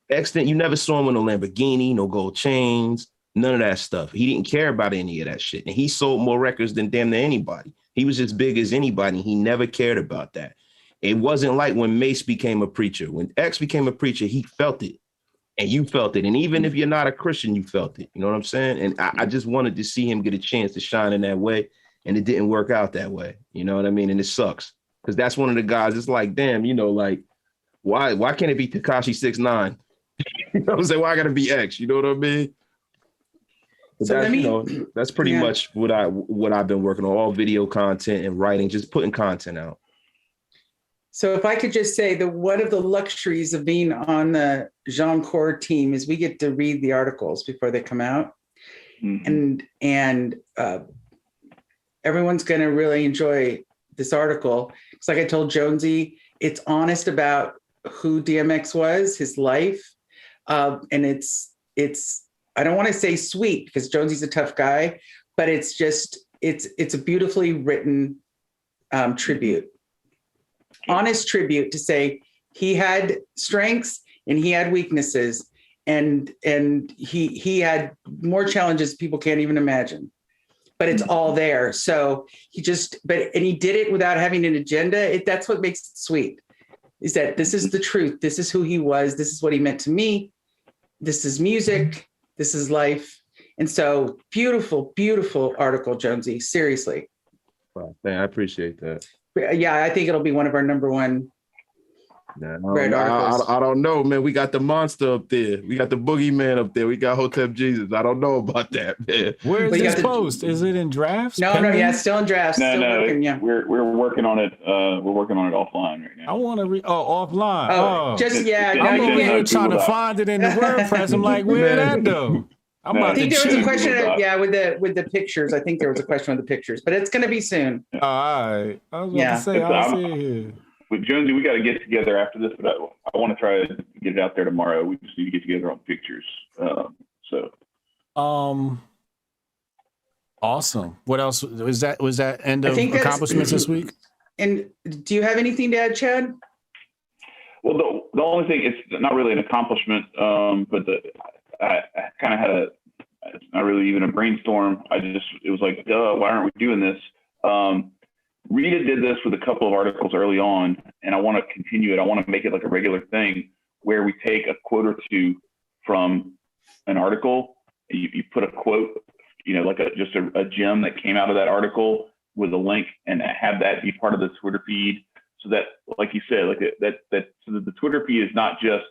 X, you never saw him with no Lamborghini, no gold chains, none of that stuff. He didn't care about any of that shit. And he sold more records than damn near anybody. He was as big as anybody. He never cared about that. It wasn't like when Mace became a preacher. When X became a preacher, he felt it. And you felt it. And even if you're not a Christian, you felt it. You know what I'm saying? And I just wanted to see him get a chance to shine in that way. And it didn't work out that way. You know what I mean? And it sucks. Because that's one of the guys, it's like, damn, like, why can't it be Tekashi 6ix9ine? You know what I'm saying? Why gotta be X? You know what I mean? But so that's pretty much what I've been working on, all video content and writing, just putting content out. So if I could just say that one of the luxuries of being on the Jianchor team is we get to read the articles before they come out. And everyone's going to really enjoy this article. It's like I told Jonesy, it's honest about who DMX was, his life. And it's I don't want to say sweet because Jonesy's a tough guy, but it's a beautifully written tribute. Honest tribute to say he had strengths and he had weaknesses, and he had more challenges people can't even imagine, but it's all there. So he did it without having an agenda. That's what makes it sweet, is that this is the truth. This is who he was. This is what he meant to me. This is music. This is life. And so beautiful, beautiful article, Jonesy. Seriously. Wow, man, I appreciate that. Yeah, I think it'll be one of our number one read articles. I don't know, man. We got the monster up there. We got the boogeyman up there. We got Hotep Jesus. I don't know about that, man. Where is this post? Is it in drafts? No, it's still in drafts. We're working on it. We're working on it offline right now. I want to read. offline. I'm over here trying to find it in the WordPress. I'm like, where that though? I think there was a question, with the pictures. I think there was a question with the pictures, but it's going to be soon. All right. I was going to say, I'll see it here. With Jonesy, we got to get together after this, but I want to try to get it out there tomorrow. We just need to get together on pictures. Awesome. What else was that? Was that end of accomplishments this week? And do you have anything to add, Chad? Well, the only thing, it's not really an accomplishment, but I kind of had it's not really even a brainstorm. It was like, why aren't we doing this? Rita did this with a couple of articles early on, and I want to continue it. I want to make it like a regular thing where we take a quote or two from an article. You put a quote, like just a gem that came out of that article with a link, and have that be part of the Twitter feed. So that, like you said, so that the Twitter feed is not just,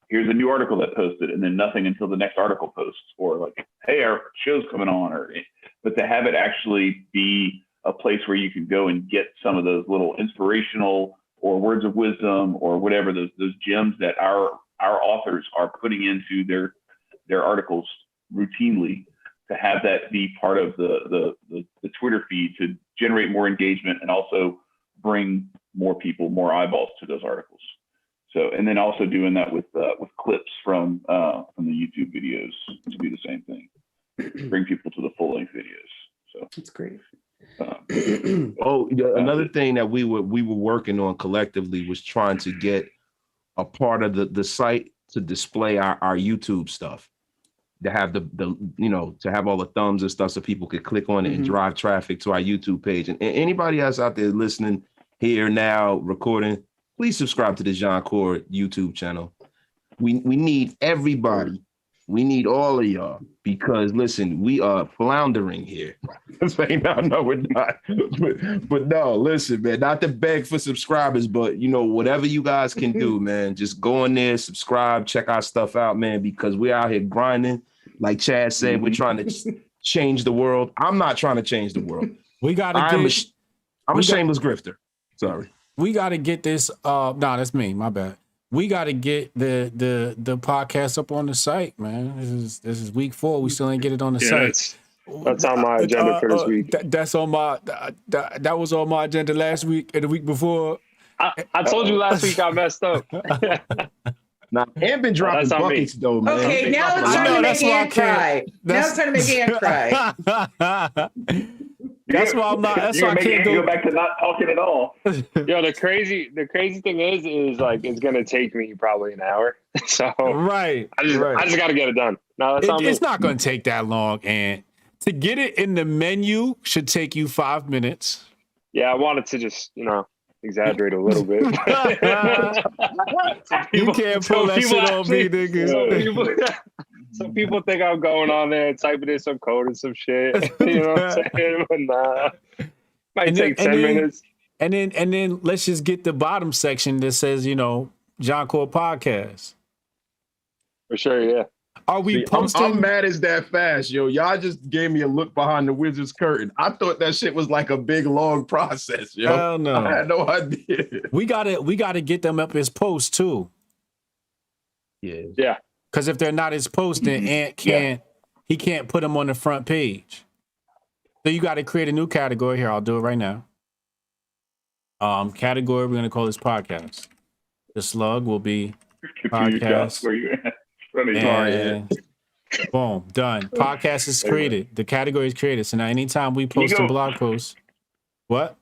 here's a new article that posted and then nothing until the next article posts, or like, hey, our show's coming on, but to have it actually be a place where you can go and get some of those little inspirational or words of wisdom or whatever, those gems that our authors are putting into their articles routinely, to have that be part of the Twitter feed to generate more engagement and also bring more people, more eyeballs to those articles. So, and then also doing that with clips from the YouTube videos to do the same thing, bring people to the full length videos. So that's great. Another thing that we were working on collectively was trying to get a part of the site to display our YouTube stuff, to have the to have all the thumbs and stuff so people could click on it and drive traffic to our YouTube page. And anybody else out there listening here now, recording, please subscribe to the Jianchor YouTube channel. We need everybody. We need all of y'all, because listen, we are floundering here. No, we're not. But no, listen, man, not to beg for subscribers, but whatever you guys can do, man, just go in there, subscribe, check our stuff out, man, because we're out here grinding. Like Chad said, we're trying to change the world. I'm not trying to change the world. I'm a shameless grifter. Sorry. We got to get this. No, that's me. My bad. We got to get the podcast up on the site, man. This is week 4. We still ain't get it on the site. That's on my agenda for this week. That's on my. That was on my agenda last week and the week before. I told you last week I messed up. Nah, Ant been dropping buckets though, man. Okay, now it's time to make Ant cry. Now it's time to make Ant cry. That's why I'm not. That's why I can't go back to not talking at all. Yo, the crazy thing is like it's gonna take me probably an hour. So right, I just got to get it done. No, it's not gonna take that long, and to get it in the menu should take you 5 minutes. Yeah, I wanted to just exaggerate a little bit. You can't pull that shit on me, nigga. Some people think I'm going on there and typing in some code and some shit. You know what I'm saying? But nah. Might take 10 minutes. And then let's just get the bottom section that says, Jianchor Podcast. For sure, yeah. Are we posting? I'm mad as that fast, yo. Y'all just gave me a look behind the Wizard's curtain. I thought that shit was like a big long process, yo. Hell no. I had no idea. We gotta get them up as posts too. Yeah. Because if they're not as posts, then Ant can't put them on the front page. So you got to create a new category here. I'll do it right now. Category, we're gonna call this podcast. The slug will be podcast. Where you at? And boom, done. Podcast is created. The category is created. So now anytime we post a blog post, what?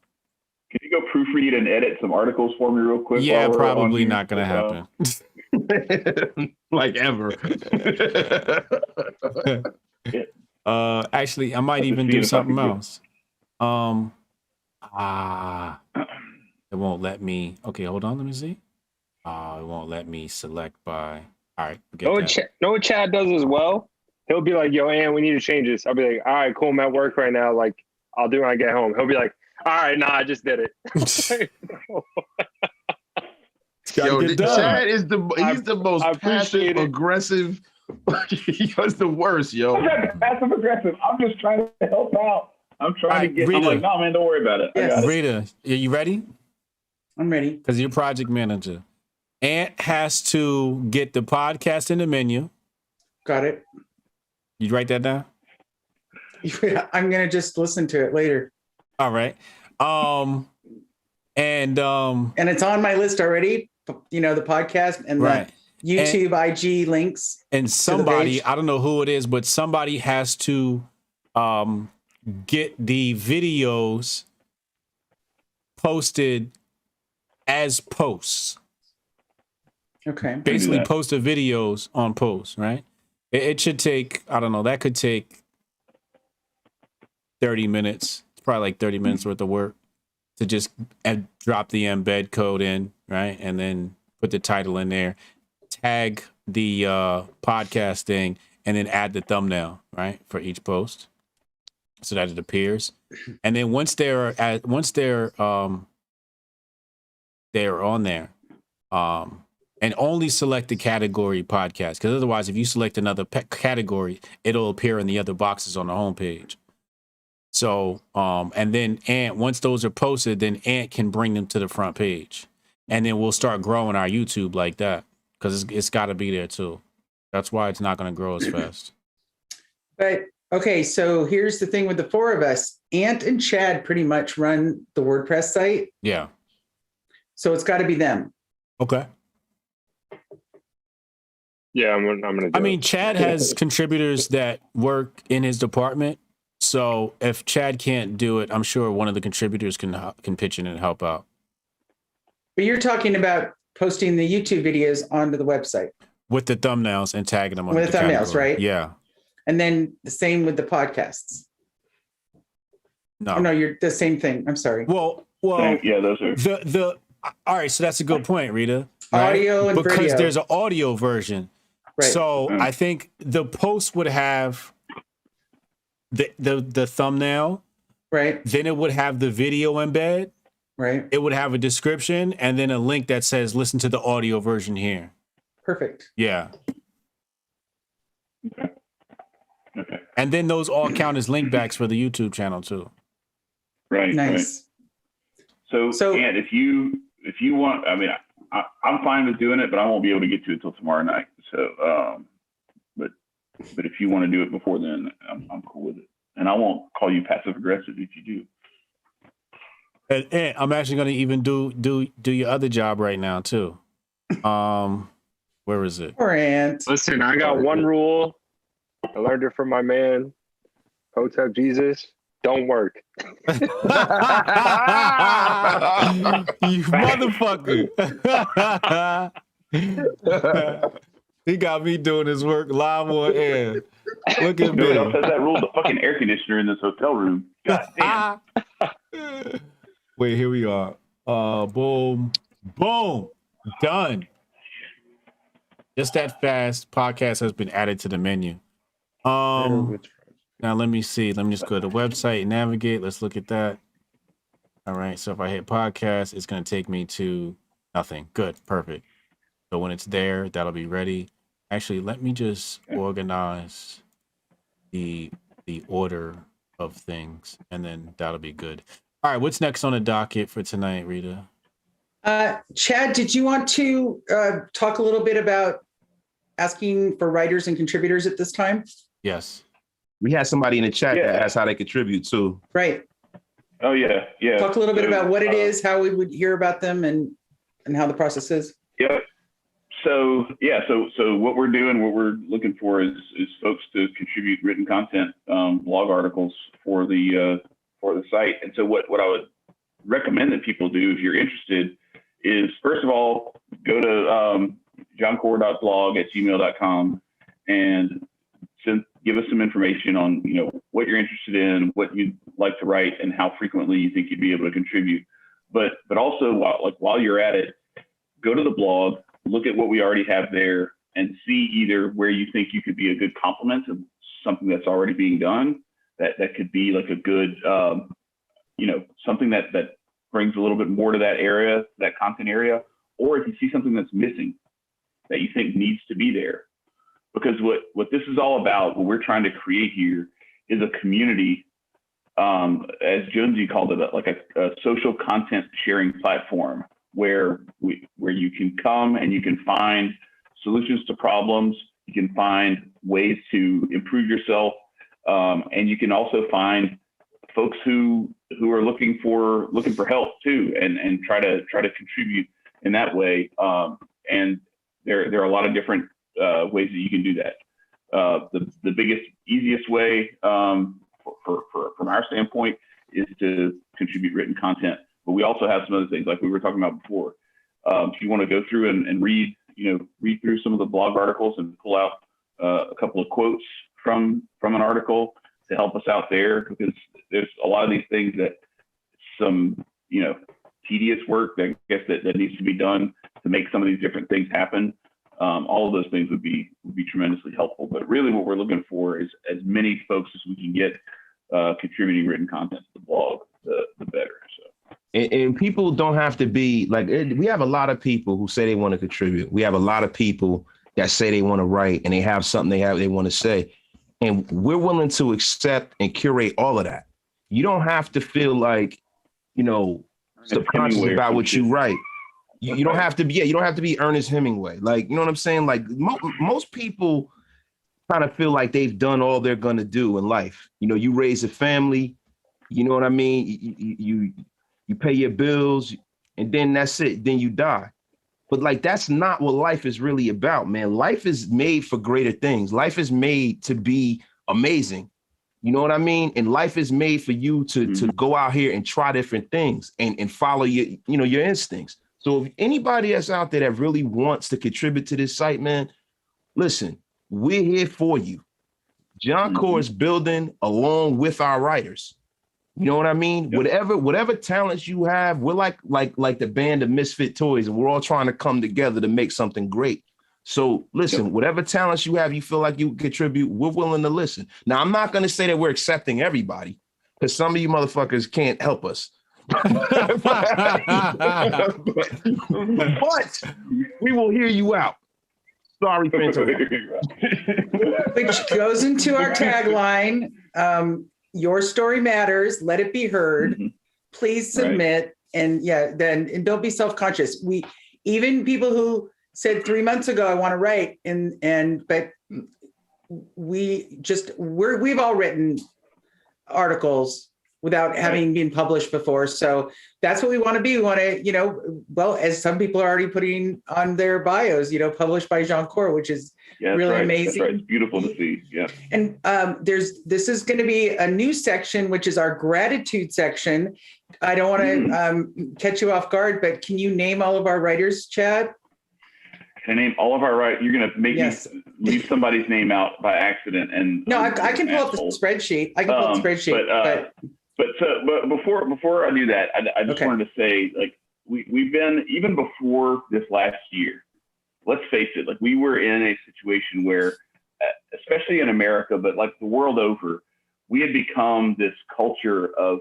Can you go proofread and edit some articles for me real quick? Yeah, probably not going to happen. Like ever. Actually, I might even do something else. It won't let me. Okay, hold on. Let me see. It won't let me select by. All right. Know what Chad does as well? He'll be like, yo, Ann, we need to change this. I'll be like, all right, cool. I'm at work right now. Like, I'll do it when I get home. He'll be like, all right, nah, I just did it. Yo, Chad is the most passive aggressive. He's the worst, yo. I'm not passive aggressive. I'm just trying to help out. I'm trying to get. Rita, I'm like, no, man, don't worry about it. Yes. Rita, are you ready? I'm ready. Because you're project manager. Ant has to get the podcast in the menu. Got it. You write that down? Yeah, I'm gonna just listen to it later. All right. And it's on my list already. The podcast and the YouTube IG links. And somebody, I don't know who it is, but somebody has to get the videos posted as posts. Okay. Basically post the videos on posts, right? It should take, I don't know, that could take 30 minutes. It's probably like 30 minutes worth of work to just drop the embed code in, right? And then put the title in there, tag the podcast thing, and then add the thumbnail, right, for each post so that it appears. And then once they're on there, and only select the category podcast, because otherwise, if you select another category, it'll appear in the other boxes on the homepage. So, and then Ant, once those are posted, then Ant can bring them to the front page. and then we'll start growing our YouTube like that, because it's got to be there too. That's why it's not going to grow as fast. But okay, so here's the thing with the four of us. Ant and Chad pretty much run the WordPress site. Yeah. So it's got to be them. Okay. Yeah, I'm gonna. I mean, Chad has contributors that work in his department. So if Chad can't do it, I'm sure one of the contributors can pitch in and help out. But you're talking about posting the YouTube videos onto the website with the thumbnails and tagging them on with the thumbnails, category. right? Yeah. And then the same with the podcasts. No, oh, no, you're the same thing. I'm sorry. Well, yeah, those are the. All right, so that's a good point, Rita. Right? Audio and because video. There's an audio version. Right. So I think the post would have the thumbnail. Right. Then it would have the video embed. Right. It would have a description and then a link that says listen to the audio version here. Perfect. Yeah. Okay. And then those all count as link backs for the YouTube channel too. Right. Nice. Right. So and if you want, I mean, I'm fine with doing it, but I won't be able to get to it till tomorrow night. So, but if you want to do it before then, I'm cool with it, and I won't call you passive aggressive if you do. And I'm actually going to even do your other job right now too. Where is it? Poor Ant. Listen, I got one rule. I learned it from my man, Hotep Jesus. Don't work. You motherfucker. He got me doing his work live on air. Look at me. Nobody else has that rule. The fucking air conditioner in this hotel room. God damn. Wait, here we are. Boom. Boom. Done. Just that fast. Podcast has been added to the menu. Now let me see. Let me just go to the website, navigate. Let's look at that. All right. So if I hit podcast, it's going to take me to nothing. Good. Perfect. So when it's there, that'll be ready. Actually, let me just organize the order of things, and then that'll be good. All right. What's next on the docket for tonight, Rita? Chad, did you want to talk a little bit about asking for writers and contributors at this time? Yes. We had somebody in the chat that asked how they contribute too. Right. Oh yeah, yeah. Talk a little bit about what it is, how we would hear about them, and how the process is. Yep. So what we're doing, what we're looking for is folks to contribute written content, blog articles for the site. And so what I would recommend that people do, if you're interested, is first of all go to Jianchor.blog at gmail.com and give us some information on what you're interested in, what you'd like to write, and how frequently you think you'd be able to contribute. But also while you're at it, go to the blog, look at what we already have there, and see either where you think you could be a good complement to something that's already being done. That could be like a good something that brings a little bit more to that area, that content area, or if you see something that's missing that you think needs to be there. Because what this is all about, what we're trying to create here, is a community, as Jonesy called it, like a social content sharing platform where you can come and you can find solutions to problems, you can find ways to improve yourself, and you can also find folks who are looking for help too, and try to contribute in that way. And there are a lot of different ways that you can do that. The biggest, easiest way from our standpoint is to contribute written content. But we also have some other things like we were talking about before. If you want to go through and read through some of the blog articles and pull out a couple of quotes from an article to help us out there, because there's a lot of these things that some tedious work that I guess that needs to be done to make some of these different things happen. All of those things would be tremendously helpful. But really what we're looking for is as many folks as we can get contributing written content to the blog, the better. So. And people don't have to be like, we have a lot of people who say they want to contribute. We have a lot of people that say they want to write and they have something they want to say. And we're willing to accept and curate all of that. You don't have to feel like, subconscious about what you write. You don't have to be, you don't have to be Ernest Hemingway. Like, you know what I'm saying? Like most people kind of feel like they've done all they're gonna do in life. You know, you raise a family, you know what I mean? You pay your bills, and then that's it. Then you die. But like, that's not what life is really about, man. Life is made for greater things. Life is made to be amazing. You know what I mean? And life is made for you to go out here and try different things and follow your, you know, your instincts. So if anybody that's out there that really wants to contribute to this site, man, listen, we're here for you. Jianchor is building along with our writers. You know what I mean? Yep. Whatever talents you have, we're like the band of Misfit Toys, and we're all trying to come together to make something great. So listen, whatever talents you have, you feel like you contribute, we're willing to listen. Now, I'm not going to say that we're accepting everybody, because some of you motherfuckers can't help us. But we will hear you out. Sorry for interrupting. Which goes into our tagline. Your story matters. Let it be heard. Please submit. Right. And don't be self-conscious. Even people who said 3 months ago, I want to write, but we've all written articles without having been published before. So that's what we want to be. We want to, as some people are already putting on their bios, published by Jianchor, which is really amazing. That's right. It's beautiful to see. Yeah. And this is going to be a new section, which is our gratitude section. I don't want to catch you off guard, but can you name all of our writers, Chad? Can I name all of our writers? You're going to make me leave somebody's name out by accident. And no, I can pull up the spreadsheet. But before I do that, I just wanted to say, like, we've been, even before this last year, let's face it, like, we were in a situation where, especially in America, but like the world over, we had become this culture of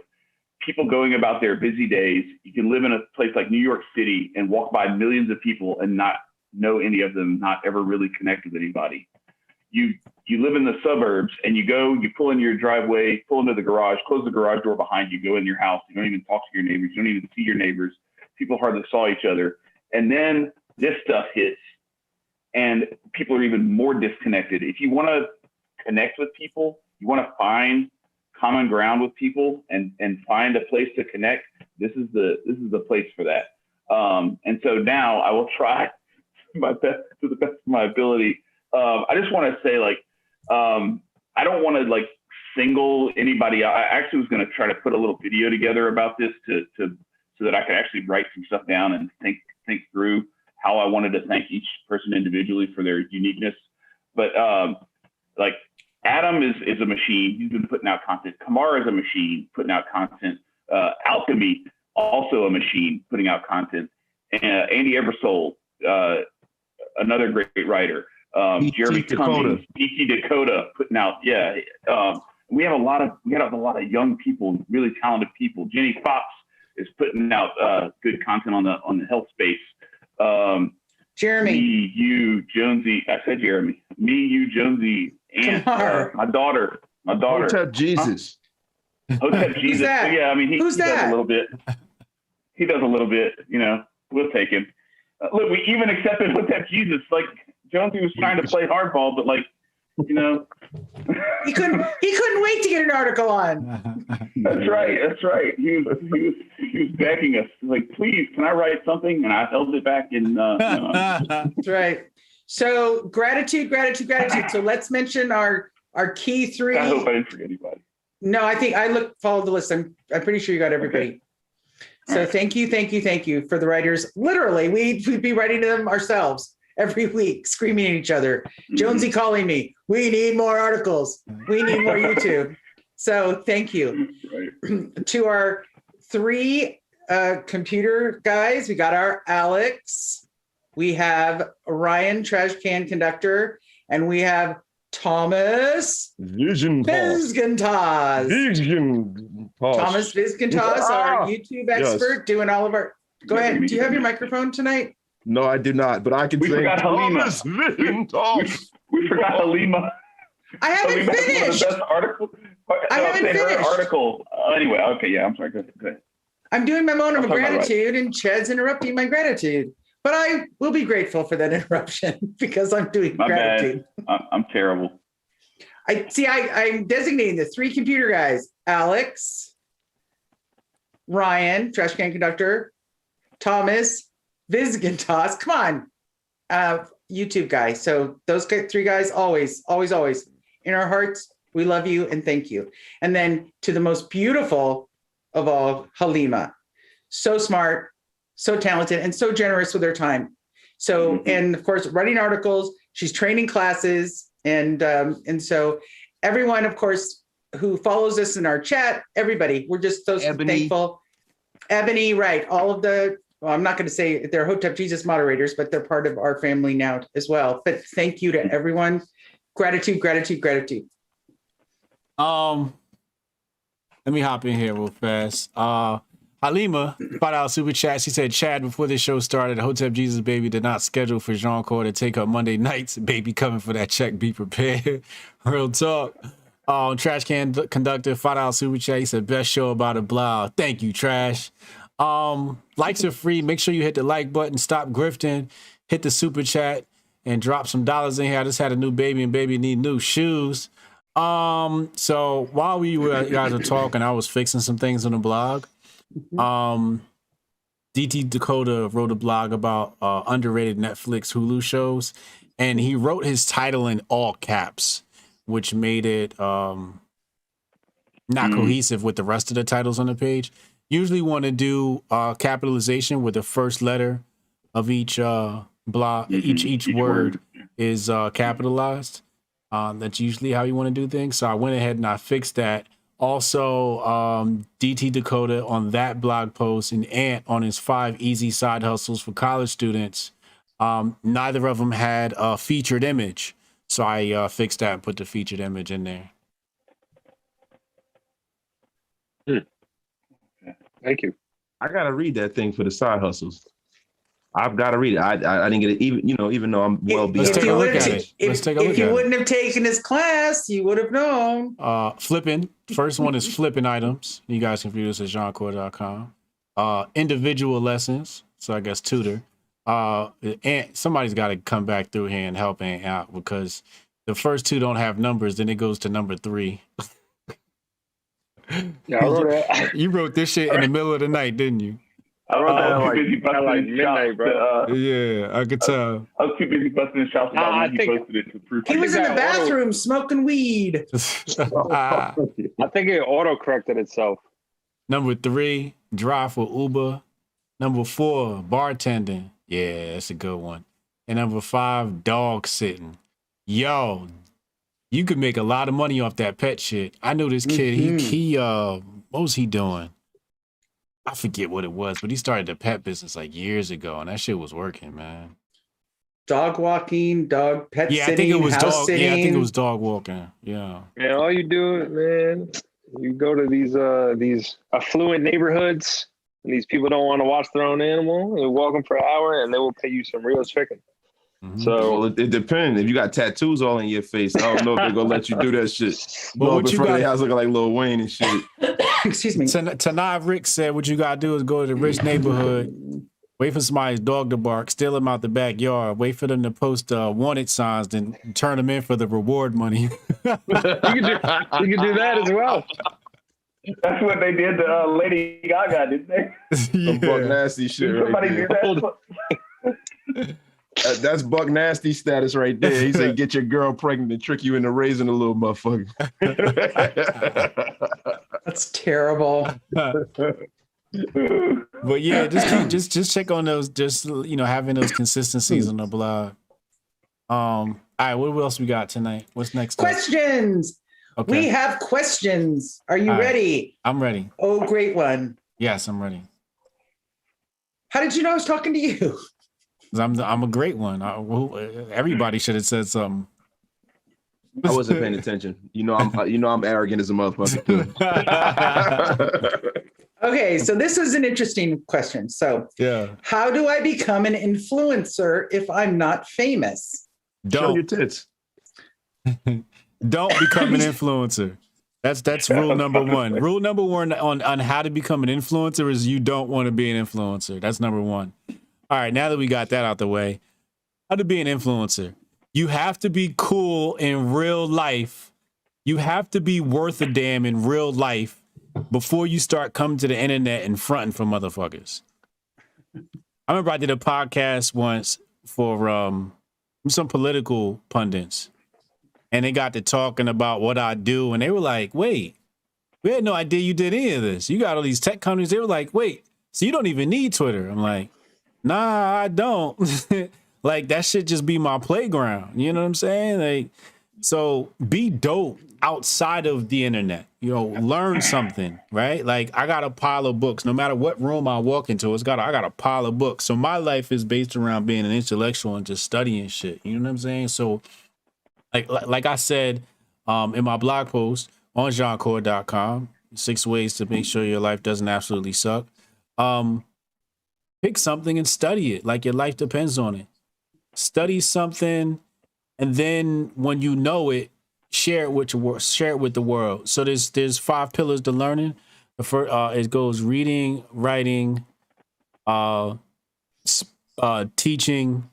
people going about their busy days. You can live in a place like New York City and walk by millions of people and not know any of them, not ever really connect with anybody. You live in the suburbs and you pull in your driveway, pull into the garage, close the garage door behind you, go in your house. You don't even talk to your neighbors. You don't even see your neighbors. People hardly saw each other. And then this stuff hits and people are even more disconnected. If you want to connect with people, you want to find common ground with people and find a place to connect, this is the place for that. And so now I will try my best, to the best of my ability. I just want to say, like, I don't want to like single anybody out. I actually was going to try to put a little video together about this so that I could actually write some stuff down and think through how I wanted to thank each person individually for their uniqueness. But like, Adam is a machine. He's been putting out content. Kamar is a machine putting out content. Alchemy, also a machine putting out content. Andy Ebersole, another great writer. Jeremy Cummings, BT Dakota putting out. We have a lot of young people, really talented people. Jenny Fox is putting out good content on the health space. Jeremy, me, you, Jonesy. I said Jeremy. Me, you, Jonesy, and my daughter. Hotep Jesus. Hotep Jesus. Who's that? Yeah, I mean, he does a little bit. He does a little bit. We'll take him. Look, we even accepted Hotep Jesus. Like, Jonesy was trying to play hardball, but like, he couldn't wait to get an article on. That's right. He was begging us, like, please, can I write something? And I held it back. And that's right. So gratitude. So let's mention our key three. I hope I didn't forget anybody. No, I think followed the list. I'm pretty sure you got everybody. Okay. So right. Thank you for the writers. Literally, we'd be writing to them ourselves every week, screaming at each other. Jonesy calling me, we need more articles. We need more YouTube. So thank you. Right. To our three computer guys, we got our Alex, we have Ryan, trash can conductor, and we have Thomas Vizgentas. Thomas Vizgentas, our YouTube expert, doing all of our. Go ahead. Do you have your microphone tonight? No, I do not, but I can say Thomas Vizgentas. We forgot Halima. I haven't finished. The best article. I haven't finished. Article. Anyway, okay, yeah, I'm sorry. Go ahead. I'm doing my moment of I'll talk about gratitude, and Chad's interrupting my gratitude. But I will be grateful for that interruption because I'm doing My gratitude. bad. I'm terrible. I'm designating the 3 computer guys: Alex, Ryan, trash can conductor, Thomas, Vizgentos. Come on, YouTube guy. So those 3 guys, always in our hearts. We love you and thank you. And then to the most beautiful of all, Halima. So smart, so talented, and so generous with her time. So, and of course, writing articles, she's training classes. And so everyone, of course, who follows us in our chat, everybody, we're just so thankful. Ebony, right. All of the, well, I'm not going to say they're Hotep Jesus moderators, but they're part of our family now as well. But thank you to everyone. Gratitude, gratitude, gratitude. Let me hop in here real fast. Halima, $5 super chat. She said, Chad, before this show started, Hotep Jesus baby did not schedule for Jianchor to take up Monday nights. Baby coming for that check. Be prepared. Real talk. Trash can conductor, $5 super chat. He said, best show about a blog. Thank you, Trash. Likes are free. Make sure you hit the like button. Stop grifting. Hit the super chat and drop some dollars in here. I just had a new baby and baby need new shoes. So while you guys were talking, I was fixing some things on the blog. DT Dakota wrote a blog about underrated Netflix Hulu shows, and he wrote his title in all caps, which made it not cohesive with the rest of the titles on the page. Usually want to do capitalization with the first letter of each blog, each word is capitalized. That's usually how you want to do things. So I went ahead and I fixed that. Also, DT Dakota on that blog post and Ant on his 5 easy side hustles for college students. Neither of them had a featured image. So I fixed that and put the featured image in there. Thank you. I gotta read that thing for the side hustles. I've got to read it. I didn't get it, even though I'm well beyond. Let's take a look at it. If you wouldn't have taken his class, you would have known. Flipping. First one is flipping items. You guys can view this at Jianchor.com. Individual lessons. So I guess tutor. And somebody's got to come back through here and help Ant out because the first 2 don't have numbers. Then it goes to number 3. Yeah, I wrote that. You wrote this shit in the middle of the night, didn't you? I wrote that. I was too busy busting like in midnight, shops. bro. Yeah, I could tell. I was too busy busting in shops about when he posted it to proof. He was in the bathroom smoking weed. I think it auto-corrected itself. Number 3, drive for Uber. Number 4, bartending. Yeah, that's a good one. And number 5, dog sitting. Yo, you could make a lot of money off that pet shit. I know this kid, he what was he doing? I forget what it was, but he started the pet business like years ago, and that shit was working, man. Dog walking, pet sitting, I think it was house sitting. Yeah, I think it was dog walking. Yeah. And all you do, man, you go to these affluent neighborhoods, and these people don't want to watch their own animal. They walk them for an hour, and they will pay you some real chicken. So well, it depends. If you got tattoos all in your face, I don't know if they're gonna let you do that shit. But what you got? Their house looking like Lil Wayne and shit. Excuse me. Tanai Rick said, "What you gotta do is go to the rich neighborhood, wait for somebody's dog to bark, steal them out the backyard, wait for them to post wanted signs, then turn them in for the reward money." you can do that as well. That's what they did to Lady Gaga, didn't they? Some Buck Nasty shit. Somebody Right did that. That's Buck Nasty status right there. He said, "Get your girl pregnant and trick you into raising a little motherfucker." That's terrible. But yeah, just check on those. Just having those consistencies on the blog. All right, what else we got tonight? What's next? Questions. Okay. We have questions. Are you ready? I'm ready. Oh, great one. Yes, I'm ready. How did you know I was talking to you? I'm a great one. Everybody should have said something. I wasn't paying attention. I'm arrogant as a motherfucker too. Okay, so this is an interesting question. So, how do I become an influencer if I'm not famous? Show your tits. Don't become an influencer. That's rule number one. Rule number one on how to become an influencer is you don't want to be an influencer. That's number one. All right, now that we got that out the way, how to be an influencer. You have to be cool in real life. You have to be worth a damn in real life before you start coming to the internet and fronting for motherfuckers. I remember I did a podcast once for some political pundits, and they got to talking about what I do, and they were like, wait, we had no idea you did any of this. You got all these tech companies. They were like, wait, so you don't even need Twitter. I'm like, nah, I don't. Like, that should just be my playground. You know what I'm saying? Like, so be dope outside of the internet. You know, learn something, right? Like, I got a pile of books. No matter what room I walk into, I got a pile of books. So my life is based around being an intellectual and just studying shit. You know what I'm saying? So, like I said in my blog post on Jianchor.blog, 6 ways to make sure your life doesn't absolutely suck. Pick something and study it like your life depends on it. Study something, and then when you know it, share it with the world. So there's 5 pillars to learning. The first it goes reading, writing, teaching,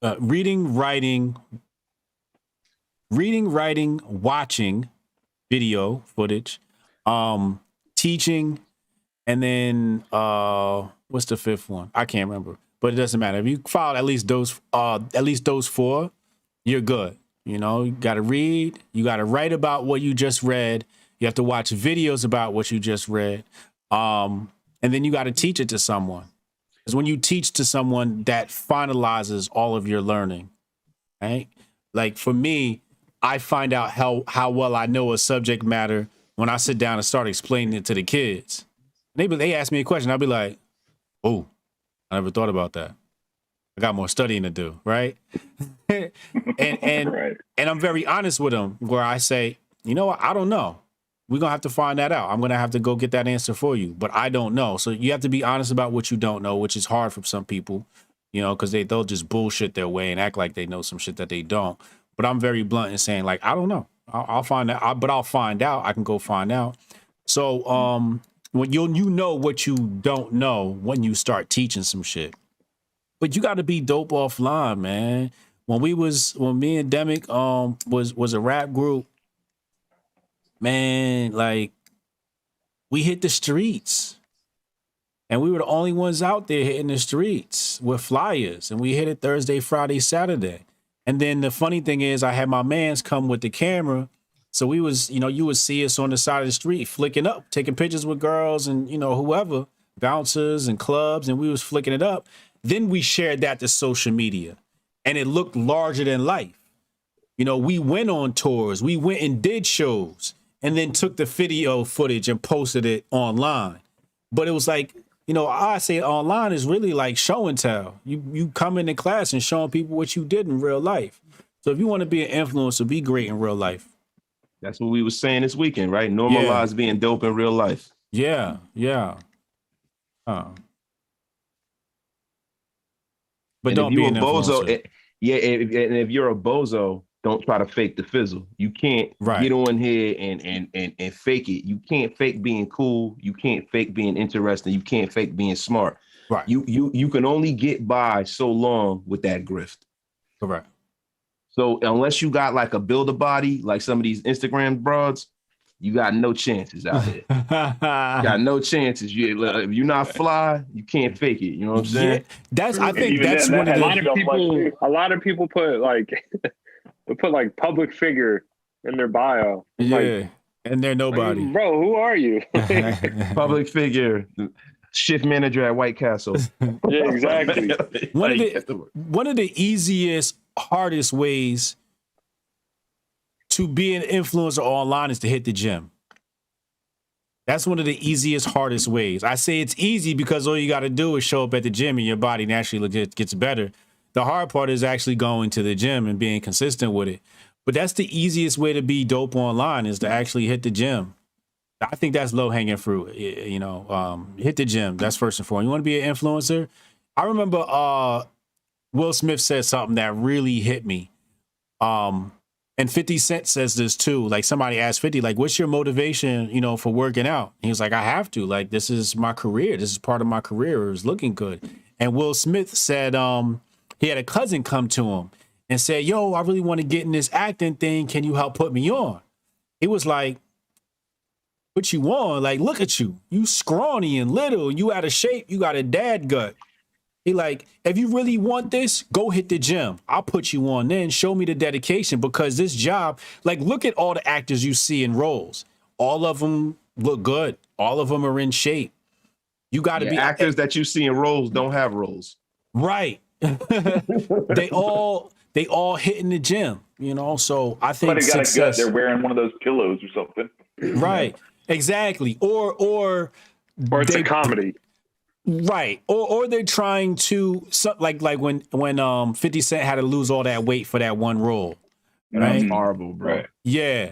reading, writing, watching video footage, teaching, and then what's the 5th one? I can't remember, but it doesn't matter. If you follow at least those 4, you're good. You know, you got to read, you got to write about what you just read. You have to watch videos about what you just read. And then you got to teach it to someone. Because when you teach to someone, that finalizes all of your learning, right? Like for me, I find out how well I know a subject matter when I sit down and start explaining it to the kids. They ask me a question, I'll be like, oh, I never thought about that. I got more studying to do, right? and Right. And I'm very honest with them where I say, you know what, I don't know. We're going to have to find that out. I'm going to have to go get that answer for you, but I don't know. So you have to be honest about what you don't know, which is hard for some people, you know, because they'll just bullshit their way and act like they know some shit that they don't. But I'm very blunt in saying, like, I don't know. I'll find out, but I'll find out. I can go find out. So when you know what you don't know when you start teaching some shit. But you got to be dope offline, man. When me and Debunk was a rap group, man, like we hit the streets. And we were the only ones out there hitting the streets with flyers. And we hit it Thursday, Friday, Saturday. And then the funny thing is I had my mans come with the camera. So we was, you know, you would see us on the side of the street flicking up, taking pictures with girls and, you know, whoever, bouncers and clubs, and we was flicking it up. Then we shared that to social media and it looked larger than life. You know, we went on tours, we went and did shows and then took the video footage and posted it online. But it was like, you know, I say online is really like show and tell. You come into class and showing people what you did in real life. So if you want to be an influencer, be great in real life. That's what we were saying this weekend, right? Normalize being dope in real life. Yeah. But don't be an influencer. If you're a bozo, don't try to fake the fizzle. You can't get on here and fake it. You can't fake being cool. You can't fake being interesting. You can't fake being smart. Right. You can only get by so long with that grift. Correct. So unless you got like a builder body, like some of these Instagram broads, you got no chances out here. Got no chances. If you're not fly, you can't fake it. You know what I'm saying? Yeah, I think that's one of the a lot of people put like they put like public figure in their bio. Yeah. Like, and they're nobody. Like, bro, who are you? Public figure, shift manager at White Castle. Yeah, exactly. One of the easiest, hardest ways to be an influencer online is to hit the gym. That's one of the easiest, hardest ways. I say it's easy because all you got to do is show up at the gym and your body naturally gets better. The hard part is actually going to the gym and being consistent with it. But that's the easiest way to be dope online is to actually hit the gym. I think that's low hanging fruit. You know, hit the gym. That's first and foremost. You want to be an influencer? I remember Will Smith said something that really hit me. And 50 Cent says this too. Like somebody asked 50, like, what's your motivation, you know, for working out? And he was like, I have to. Like, this is my career. This is part of my career. It was looking good. And Will Smith said he had a cousin come to him and said, yo, I really want to get in this acting thing. Can you help put me on? He was like, put you on? Like, look at you. You scrawny and little. You out of shape. You got a dad gut. He like, if you really want this, go hit the gym. I'll put you on then. Show me the dedication, because this job, like, look at all the actors you see in roles. All of them look good. All of them are in shape. You got to be actors that you see in roles don't have roles. Right. They all hitting the gym, you know. So I think success. They're wearing one of those pillows or something. Right. Exactly. Or it's a comedy. Right. Or they're trying to like when 50 Cent had to lose all that weight for that one role. Right. That's horrible, bro. Right. Yeah.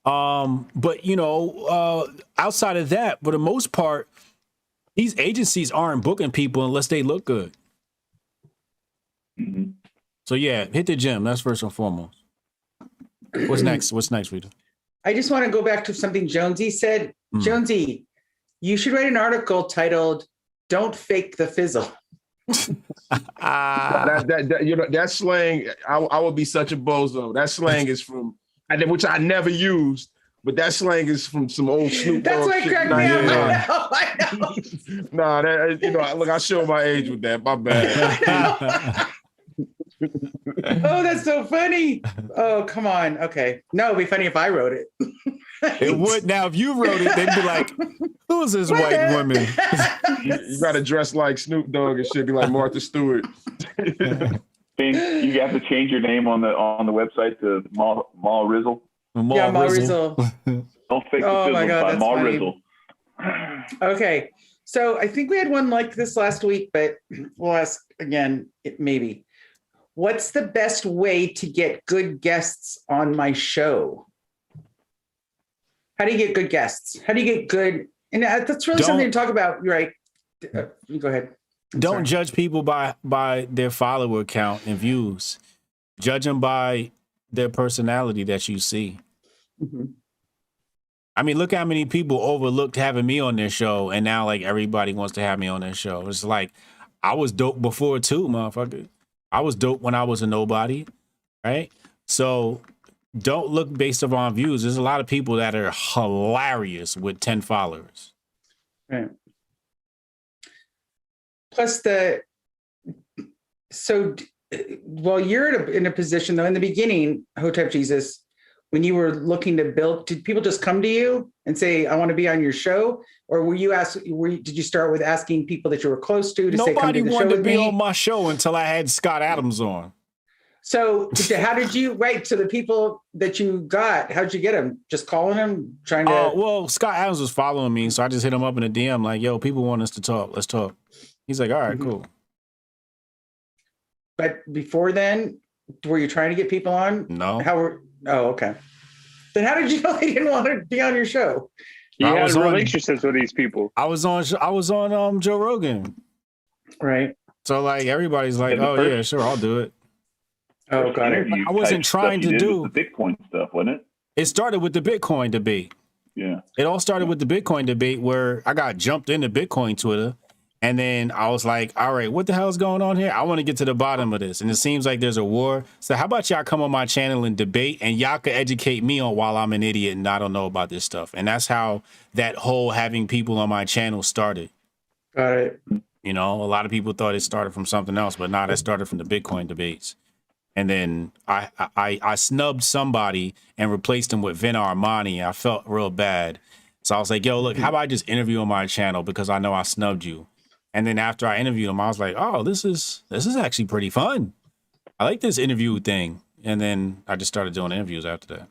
But you know, outside of that, for the most part, these agencies aren't booking people unless they look good. Mm-hmm. So yeah, hit the gym. That's first and foremost. What's next? What's next, Rita? I just want to go back to something Jonesy said. Jonesy, you should write an article titled "Don't Fake the Fizzle." That slang, I would be such a bozo. That slang is from, which I never used, but that slang is from some old Snoop Dogg. That's why it cracked me up. I know. Nah, that, you know, look, I show my age with that. My bad. Oh, that's so funny. Oh, come on. Okay. No, it'd be funny if I wrote it. It would. Now, if you wrote it, they'd be like, who's this white woman? You got to dress like Snoop Dogg and shit, be like Martha Stewart. You have to change your name on the website to Maul Rizzle. Maul Rizzle. Don't fake the fizzle by Maul Rizzle. Okay. So I think we had one like this last week, but we'll ask again, maybe. What's the best way to get good guests on my show? How do you get good guests? How do you get good? And that's really something to talk about, right? You go ahead. Don't judge people by their follower count and views. Judge them by their personality that you see. Mm-hmm. I mean, look how many people overlooked having me on their show, and now like everybody wants to have me on their show. It's like I was dope before too, motherfucker. I was dope when I was a nobody, right? So don't look based upon views. There's a lot of people that are hilarious with 10 followers. Right. Plus while you're in a position though, in the beginning, Hotep Jesus, when you were looking to build, did people just come to you and say, I want to be on your show? Or did you start with asking people that you were close to say, come to the show with me? Nobody wanted to be on my show until I had Scott Adams on. So how did you, so the people that you got, how'd you get them? Just calling them, trying to? Well, Scott Adams was following me, so I just hit him up in a DM like, yo, people want us to talk. Let's talk. He's like, all right, cool. But before then, were you trying to get people on? No. Oh, okay. Then how did you know they didn't want to be on your show? You had relationships with these people. I was on Joe Rogan. Right. So like everybody's like, oh yeah, sure, I'll do it. Oh, got it. I wasn't trying to do the Bitcoin stuff, wasn't it? It started with the Bitcoin debate. Yeah. It all started with the Bitcoin debate where I got jumped into Bitcoin Twitter. And then I was like, all right, what the hell is going on here? I want to get to the bottom of this. And it seems like there's a war. So how about y'all come on my channel and debate and y'all could educate me on why I'm an idiot and I don't know about this stuff. And that's how that whole having people on my channel started. Got it. You know, a lot of people thought it started from something else, but nah, that started from the Bitcoin debates. And then I snubbed somebody and replaced him with Vin Armani. I felt real bad. So I was like, yo, look, how about I just interview on my channel because I know I snubbed you. And then after I interviewed him, I was like, oh, this is actually pretty fun. I like this interview thing. And then I just started doing interviews after that.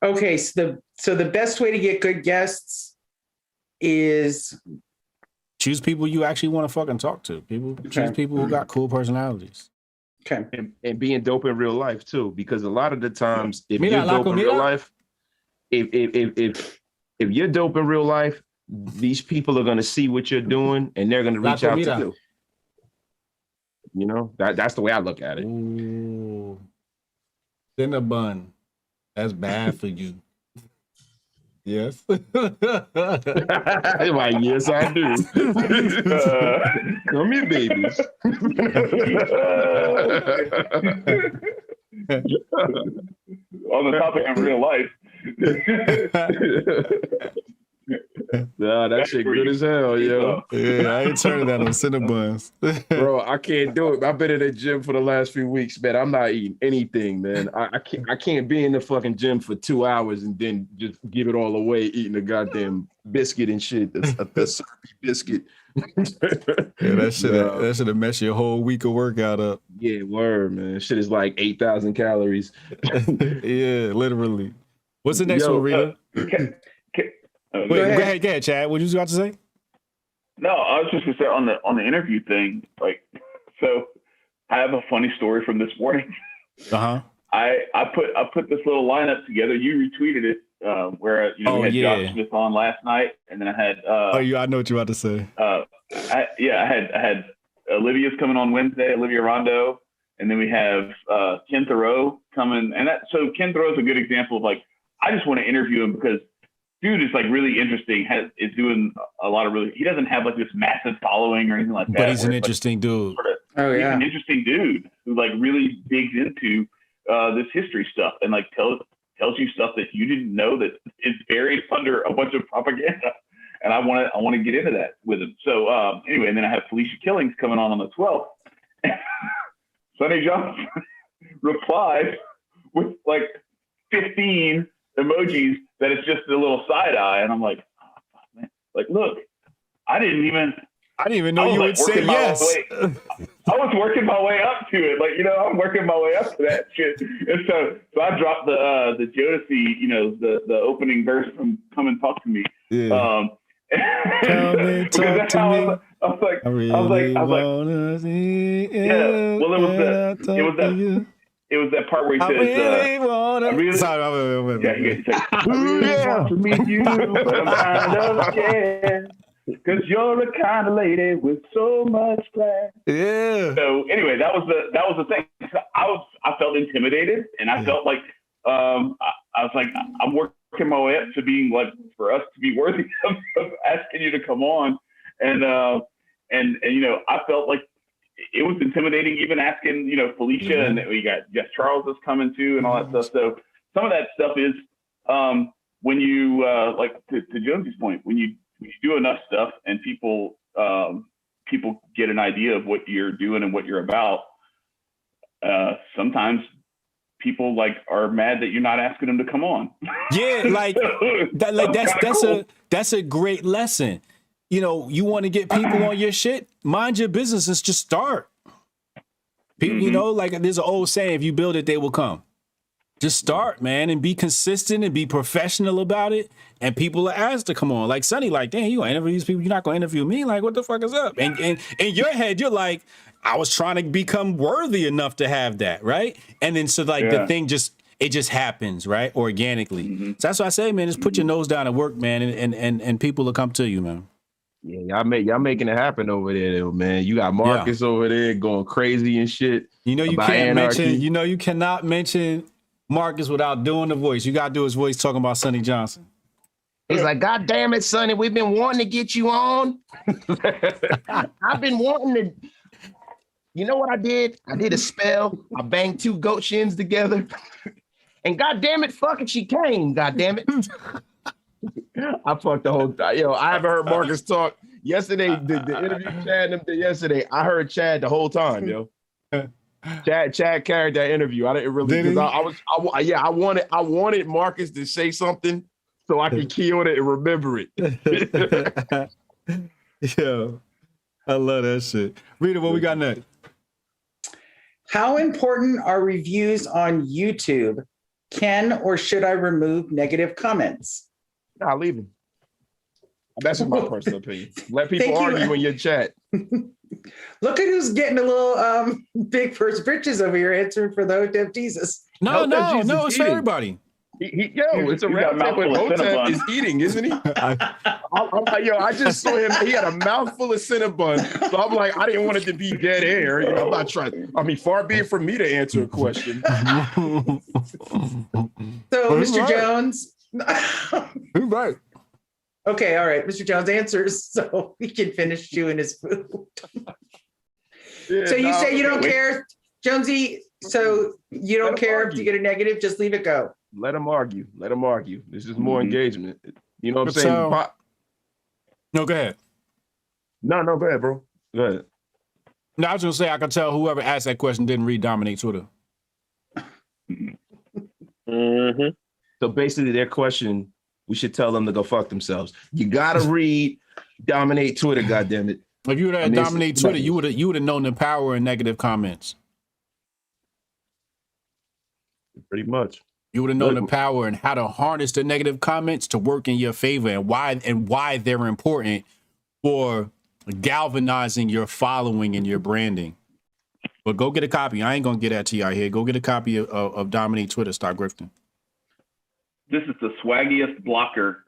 Okay, so the best way to get good guests is choose people you actually want to fucking talk to. Choose people who got cool personalities. Okay. And being dope in real life too, because a lot of the times if you're dope in real life, if you're dope in real life, these people are going to see what you're doing and they're going to reach out to you. You know, that's the way I look at it. Ooh. Cinnabon. That's bad for you. Yes. Like, yes, I do. Come here, babies. On the topic of real life. Nah, that shit good as hell, yo. Yeah, I ain't turning down no Cinnabons. Bro, I can't do it. I've been in the gym for the last few weeks, man. I'm not eating anything, man. I can't be in the fucking gym for 2 hours and then just give it all away eating a goddamn biscuit and shit. A syrupy biscuit. Yeah, that should have messed your whole week of workout up. Yeah, word, man. Shit is like 8,000 calories. Yeah, literally. What's the next one, Rita? Go ahead, Chad. What you about to say? No, I was just gonna say on the interview thing, like, so I have a funny story from this morning. Uh-huh. I put this little lineup together. You retweeted it, where we had Josh Smith on last night, and then I had I know what you're about to say. I had Olivia's coming on Wednesday, Olivia Rondo, and then we have Ken Thoreau coming, and so Ken Thoreau is a good example of, like, I just want to interview him because dude is like really interesting. Is doing a lot of he doesn't have like this massive following or anything like that. But he's an interesting dude. He's an interesting dude who like really digs into this history stuff and like tells you stuff that you didn't know that is buried under a bunch of propaganda. And I want to get into that with him. So anyway, and then I have Felicia Killings coming on the 12th. Sonny Johnson replied with like 15 emojis that it's just a little side eye, and I'm like, oh, man. Like, look, I didn't even know you would say yes. I was working my way up to it, like, I'm working my way up to that shit, and so I dropped the Jodeci, the opening verse from "Come and Talk to Me." Yeah. Come and talk to me. I was like, yeah. Well, it was that part where he says, I really want to meet you, but I'm kind of scared, because you're the kind of lady with so much class. Yeah. So anyway, that was the thing. I felt intimidated, and I felt like I was like, I'm working my way up to being like, for us to be worthy of asking you to come on, and I felt like it was intimidating even asking, Felicia, and we got Jeff Charles is coming too and all that stuff. So some of that stuff is when you like to Jonesy's point, when you do enough stuff and people get an idea of what you're doing and what you're about, sometimes people like are mad that you're not asking them to come on. Yeah, that's a great lesson. You want to get people on your shit, mind your business and just start. People, like there's an old saying, if you build it, they will come. Just start, man, and be consistent and be professional about it. And people are asked to come on. Like Sonny, like, damn, you gonna interview these people? You're not gonna interview me? Like, what the fuck is up? And in your head, you're like, I was trying to become worthy enough to have that, right? And then so like the thing just happens, right? Organically. So that's what I say, man, just put your nose down and work, man, and people will come to you, man. Yeah, y'all making it happen over there, though, man. You got Marcus over there going crazy and shit. You cannot mention Marcus without doing the voice. You gotta do his voice talking about Sonny Johnson. He's like, God damn it, Sonny, we've been wanting to get you on. I've been wanting to. You know what I did? I did a spell. I banged 2 goat shins together. And God damn it, fucking she came. God damn it. I fucked the whole time. Yo, I haven't heard Marcus talk. Yesterday, the interview Chad and them did yesterday, I heard Chad the whole time, yo. Chad carried that interview. I didn't really, because I wanted Marcus to say something so I could key on it and remember it. Yo, I love that shit. Rita, what we got next? How important are reviews on YouTube? Can or should I remove negative comments? Nah, leave them. That's my personal opinion. Let people argue in your chat. Look at who's getting a little big first britches over here answering for the Hotep Jesus. No, it's for everybody. It's a round table. Hotep is eating, isn't he? I'm like, I just saw him. He had a mouthful of Cinnabon. So I'm like, I didn't want it to be dead air. I'm not trying. I mean, far be it from me to answer a question. So, Mr. Jones. Right. Okay, all right. Mr. Jones answers so he can finish chewing his food. So you say you don't care, Jonesy? So you don't care if you get a negative, just leave it go. Let him argue. This is more engagement. You know what I'm saying? No, go ahead. No, go ahead, bro. Go ahead. No, I was gonna say I can tell whoever asked that question didn't read Dominate Twitter. So basically, their question, we should tell them to go fuck themselves. You gotta read Dominate Twitter, goddammit. If you would have Dominate Twitter, you would have known the power in negative comments. Pretty much. You would have known the power and how to harness the negative comments to work in your favor, and why they're important for galvanizing your following and your branding. But go get a copy. I ain't gonna get that to y'all here. Go get a copy of Dominate Twitter. Start grifting. This is the swaggiest blocker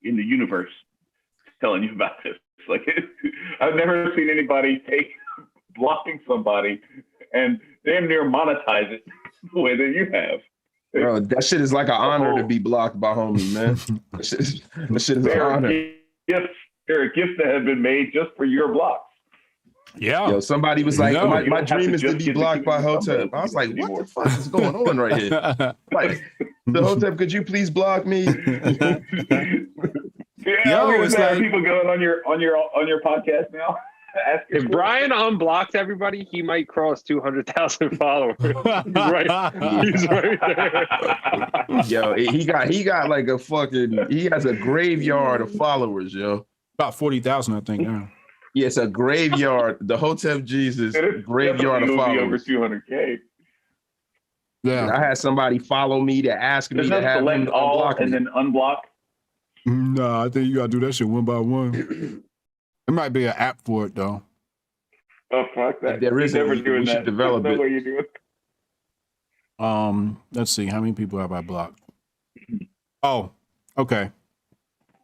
in the universe telling you about this. Like, I've never seen anybody take blocking somebody and damn near monetize it the way that you have. Bro, that shit is like an honor to be blocked by homie, man. That shit is an honor. There are gifts that have been made just for your blocks. Yeah. Yo, somebody was like, my dream is to be blocked by Hotep. I was like, what the fuck is going on right here? Like, the Hotep, could you please block me? It's like people going on your podcast now. If Brian unblocked everybody, he might cross 200,000 followers. He's right there. Yo, he got like a fucking, he has a graveyard of followers, yo. About 40,000, I think. Yeah. Yeah, it's a graveyard. The Hotep Jesus graveyard of followers. Over 200K. Yeah. I had somebody follow me to ask me to have select all and then unblock. No, I think you gotta do that shit one by one. There might be an app for it though. Oh fuck that! There isn't. Never doing we that. Should develop That's it. what you do. Let's see. How many people have I blocked? Oh, okay.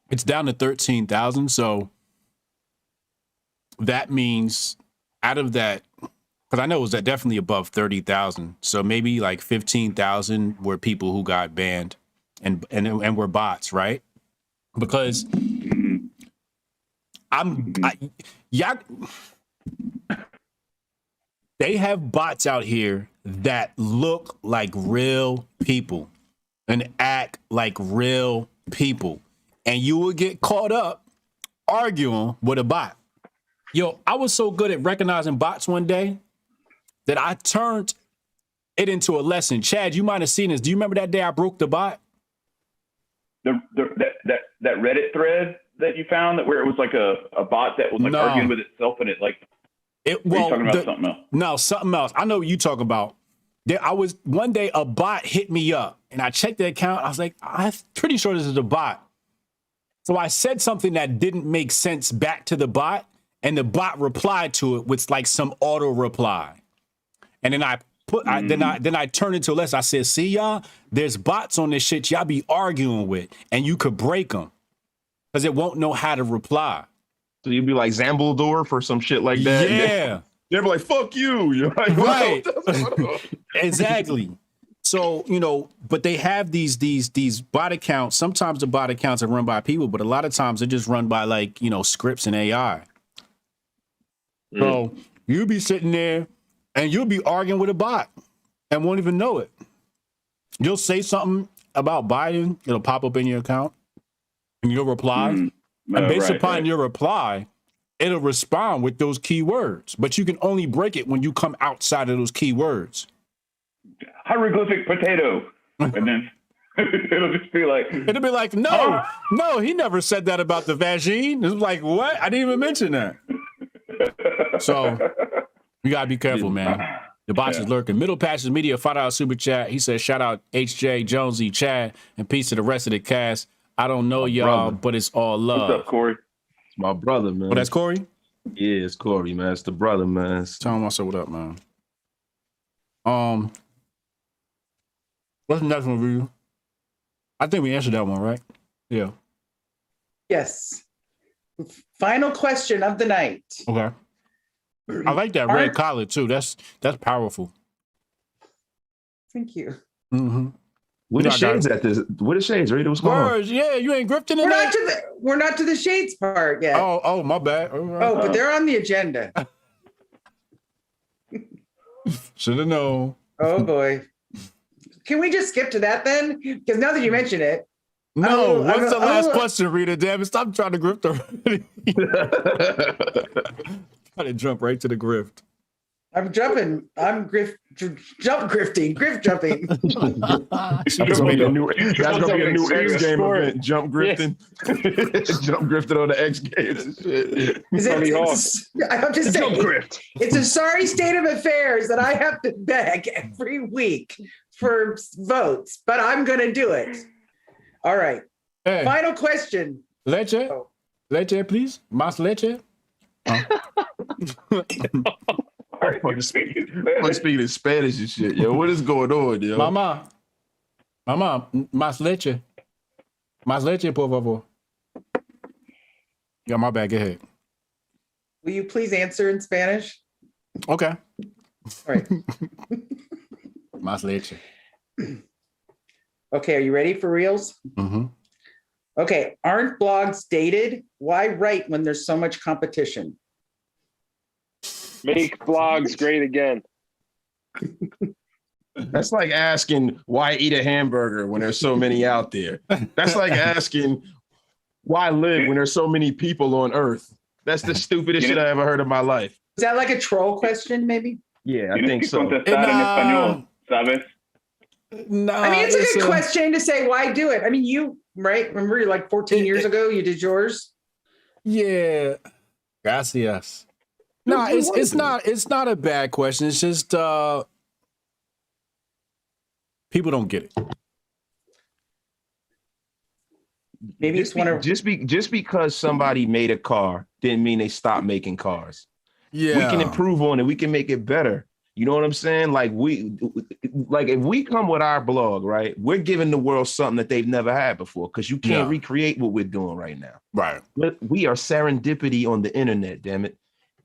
It's down to 13,000. So that means out of that, because I know it was definitely above 30,000. So maybe like 15,000 were people who got banned and were bots, right? Because they have bots out here that look like real people and act like real people. And you will get caught up arguing with a bot. Yo, I was so good at recognizing bots one day that I turned it into a lesson. Chad, you might have seen this. Do you remember that day I broke the bot? That Reddit thread that you found where it was like a bot that was like arguing with itself and it like. Are you talking about something else? No, something else. I know what you talk about. One day a bot hit me up and I checked the account. I was like, I'm pretty sure this is a bot. So I said something that didn't make sense back to the bot, and the bot replied to it with like some auto reply. And then I turned into a lesson. I said, see y'all, there's bots on this shit y'all be arguing with, and you could break them because it won't know how to reply. So you'd be like Zambledore for some shit like that. Yeah. They'd be like, fuck you. You're like, right. Exactly. So, but they have these bot accounts. Sometimes the bot accounts are run by people, but a lot of times they're just run by like, scripts and AI. So you'll be sitting there and you'll be arguing with a bot and won't even know it. You'll say something about Biden, it'll pop up in your account and you'll reply. And based upon your reply, it'll respond with those keywords, but you can only break it when you come outside of those keywords. Hieroglyphic potato. And then it'll be like, no, he never said that about the vagine. It's like, what? I didn't even mention that. So you gotta be careful, man. The bots is lurking. Middle Passage Media, $5 super chat. He says, shout out HJ, Jonesy, Chad, and peace to the rest of the cast. I don't know y'all, but it's all love. What's up, Corey? It's my brother, man. Oh, that's Corey? Yeah, it's Corey, man. It's the brother, man. Tell him I said what up, man. What's the next one, review? I think we answered that one, right? Yeah. Yes. Final question of the night. Okay. I like that red collar too. That's powerful. Thank you. Mm-hmm. Where the shades at this? Where the shades? Rita, what's going on? Words, yeah, you ain't grifting in We're not to the shades part yet. Oh, my bad. Oh, but they're on the agenda. Should have known. Oh boy. Can we just skip to that then? Because now that you mention it. No, what's the last question, Rita? Damn it, stop trying to grift already. Trying to jump right to the grift. I'm jumping. I'm grifting. Grift jumping. That's gonna be a new X game event. Jump grifting. Jump grifting on the X Games and shit. I'm just saying. It's a sorry state of affairs that I have to beg every week for votes, but I'm gonna do it. All right. Hey. Final question. Leche? Leche, please. Mas leche? I'm speaking in Spanish and shit, yo. What is going on, yo? Mama, más leche. Más leche, por favor. Yeah, my bad. Go ahead. Will you please answer in Spanish? Okay. All right. Más leche. Okay, are you ready for reals? Mm-hmm. Okay, aren't blogs dated? Why write when there's so much competition? Make blogs great again. That's like asking why eat a hamburger when there's so many out there. That's like asking why live when there's so many people on Earth. That's the stupidest shit I ever heard in my life. Is that like a troll question, maybe? Yeah, I think so. No. ¿Sabes? No, I mean, it's a good question to say, why do it? I mean, you, right? Remember like 14 years ago, you did yours? Yeah. Gracias. No, it's not a bad question. It's just people don't get it. Maybe it's one of just because somebody made a car didn't mean they stopped making cars. Yeah, we can improve on it. We can make it better. You know what I'm saying? Like if we come with our blog, right, we're giving the world something that they've never had before because you can't recreate what we're doing right now. Right. We are serendipity on the internet, damn it.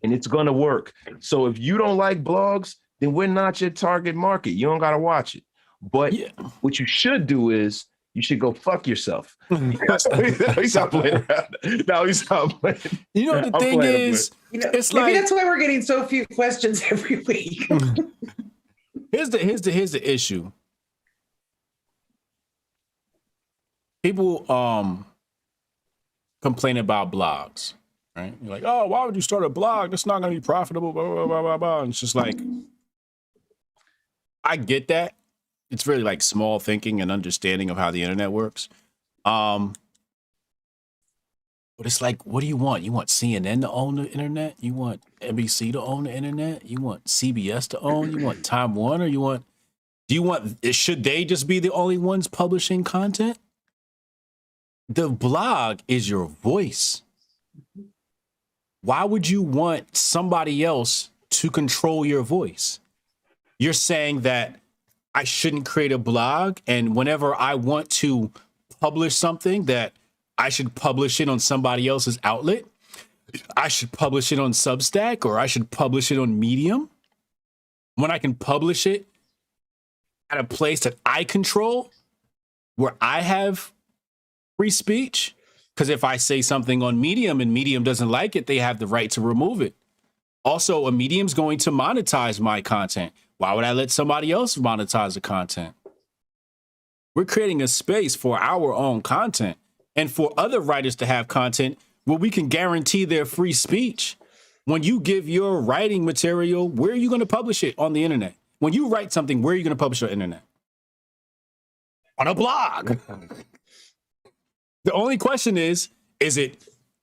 And it's going to work. So if you don't like blogs, then we're not your target market. You don't got to watch it. But what you should do is you should go fuck yourself. He's not playing around. No, he's not playing. You know, the thing is, it's maybe like, that's why we're getting so few questions every week. Here's the issue. People complain about blogs. Right? You're like, oh, why would you start a blog? That's not going to be profitable, blah, blah, blah, blah, blah. And it's just like, I get that. It's really like small thinking and understanding of how the internet works. But it's like, what do you want? You want CNN to own the internet? You want NBC to own the internet? You want CBS to own? You want Time Warner? Should they just be the only ones publishing content? The blog is your voice. Why would you want somebody else to control your voice? You're saying that I shouldn't create a blog, and whenever I want to publish something, that I should publish it on somebody else's outlet? I should publish it on Substack, or I should publish it on Medium? When I can publish it at a place that I control, where I have free speech? Because if I say something on Medium and Medium doesn't like it, they have the right to remove it. Also, a Medium's going to monetize my content. Why would I let somebody else monetize the content? We're creating a space for our own content and for other writers to have content where we can guarantee their free speech. When you give your writing material, where are you going to publish it on the internet? When you write something, where are you going to publish your internet? On a blog. The only question is it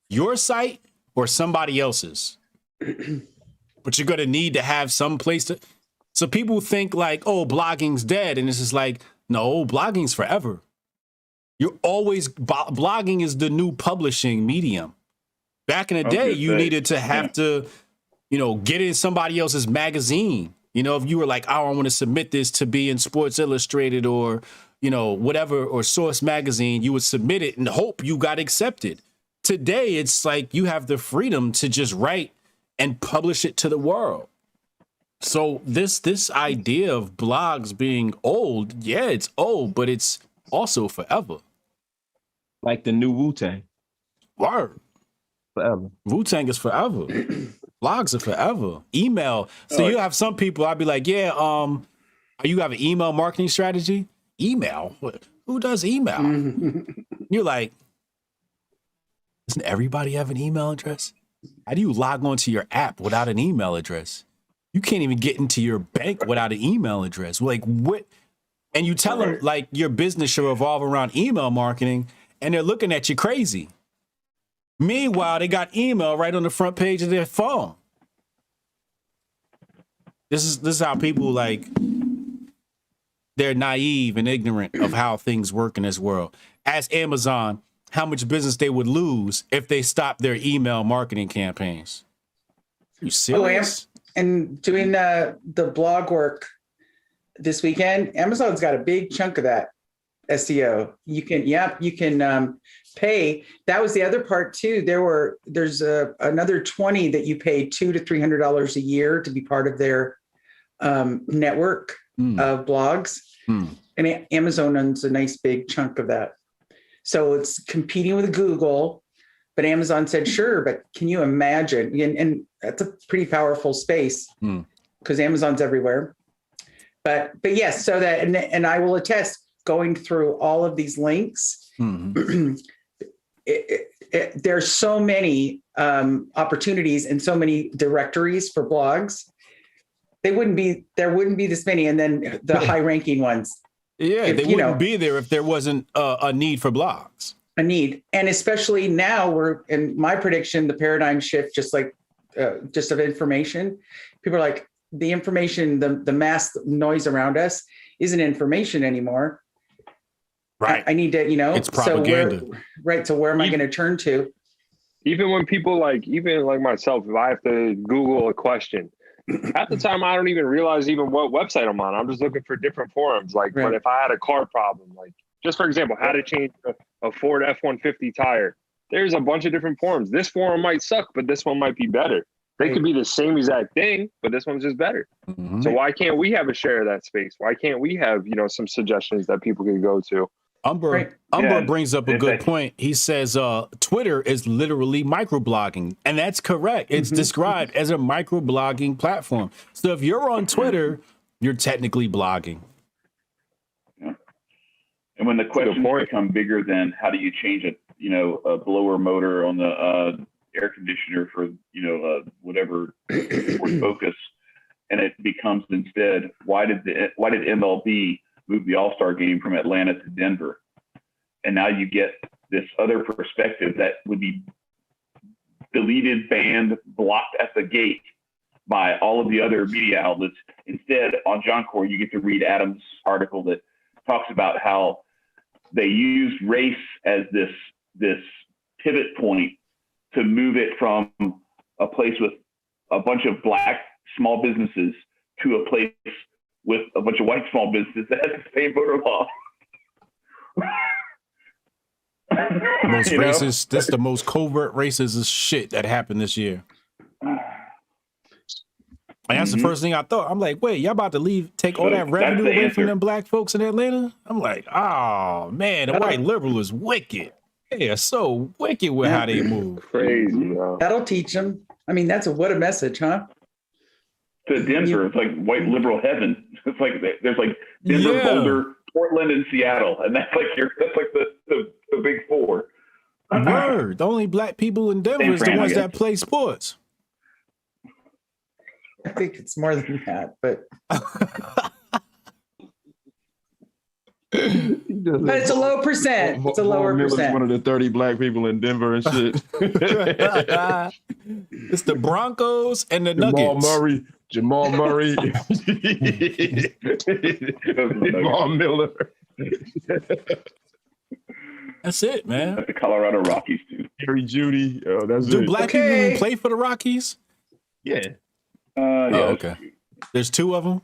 your site or somebody else's? But you're going to need to have some place to. So people think like, oh, blogging's dead. And it's just like, no, blogging's forever. You're always blogging is the new publishing medium. Back in the day, you needed to have to, get in somebody else's magazine. If you were like, oh, I want to submit this to be in Sports Illustrated or, whatever, or Source Magazine, you would submit it and hope you got accepted. Today, it's like you have the freedom to just write and publish it to the world. So this idea of blogs being old, yeah, it's old, but it's also forever. Like the new Wu-Tang. Word. Forever. Wu-Tang is forever. Blogs are forever. Email. So you have some people, I'd be like, yeah, you have an email marketing strategy? Email? Who does email? You're like, doesn't everybody have an email address? How do you log onto your app without an email address? You can't even get into your bank without an email address. Like, what? And you tell them, like, your business should revolve around email marketing, and they're looking at you crazy. Meanwhile, they got email right on the front page of their phone. This is how people, like, they're naive and ignorant of how things work in this world. Ask Amazon how much business they would lose if they stopped their email marketing campaigns. Are you serious? And doing the blog work this weekend, Amazon's got a big chunk of that SEO. You can pay. That was the other part too. There's another 20 that you pay $200 to $300 a year to be part of their network of blogs. And Amazon owns a nice big chunk of that. So it's competing with Google, but Amazon said, sure, but can you imagine? And that's a pretty powerful space because Amazon's everywhere. But yes, so that, and I will attest, going through all of these links, there's so many opportunities and so many directories for blogs. There wouldn't be this many. And then the high ranking ones. Yeah, they wouldn't be there if there wasn't a need for blogs. A need. And especially now we're, in my prediction, the paradigm shift, just of information. People are like, the information, the mass noise around us isn't information anymore. Right. I need to, it's propaganda. So where am I going to turn to? Even when people even like myself, if I have to Google a question, half the time I don't even realize even what website I'm on. I'm just looking for different forums. But if I had a car problem, just for example, how to change a Ford F-150 tire, there's a bunch of different forums. This forum might suck, but this one might be better. They could be the same exact thing, but this one's just better. So why can't we have a share of that space? Why can't we have, some suggestions that people can go to? Umber brings up a good point. He says Twitter is literally microblogging, and that's correct. It's described as a microblogging platform. So if you're on Twitter, you're technically blogging. Yeah. And when the questions become bigger than how do you change a blower motor on the air conditioner for whatever Ford Focus, and it becomes instead why did MLB move the All-Star game from Atlanta to Denver? And now you get this other perspective that would be deleted, banned, blocked at the gate by all of the other media outlets. Instead, on Jianchor, you get to read Adam's article that talks about how they used race as this pivot point to move it from a place with a bunch of black small businesses to a place with a bunch of white small businesses that has the same voter law. Most racist. That's the most covert racist shit that happened this year. And that's the first thing I thought. I'm like, wait, y'all about to take all that revenue away from them black folks in Atlanta? I'm like, oh man, the white liberal is wicked. They are so wicked with how they move. Crazy, bro. That'll teach them. I mean, what a message, huh? To Denver, it's like white liberal heaven. It's like there's like Denver, Boulder, Portland, and Seattle, and that's like the big four. Word. The only black people in Denver is the ones that play sports. I think it's more than that, but but it's a low percent. It's a lower percent. One of the 30 black people in Denver and shit. It's the Broncos and the Nuggets. Jamal Murray, Jamal Miller. That's it, man. The Colorado Rockies too. Harry Judy. Do black people even play for the Rockies? Yeah. Okay. There's two of them.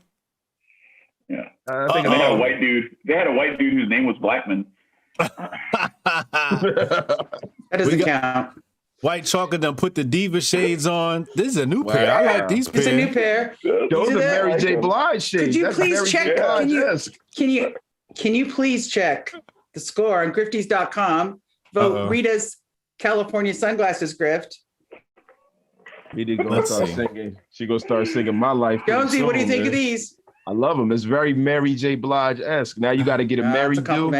Yeah. I think And they had a white dude. They had a white dude whose name was Blackman. That doesn't count. White Chalker done put the diva shades on. This is a new pair. I like these pairs. It's a new pair. Those See are that? Mary J. Blige shades. Could you That's please Mary check? J. Blige-esque. Can you please check the score on grifties.com? Vote Rita's California Sunglasses Grift. Rita gonna start singing. She gonna start singing "My Life." Jonesy, what do you think of these? I love them. It's very Mary J. Blige-esque. Now you got to get a Mary do.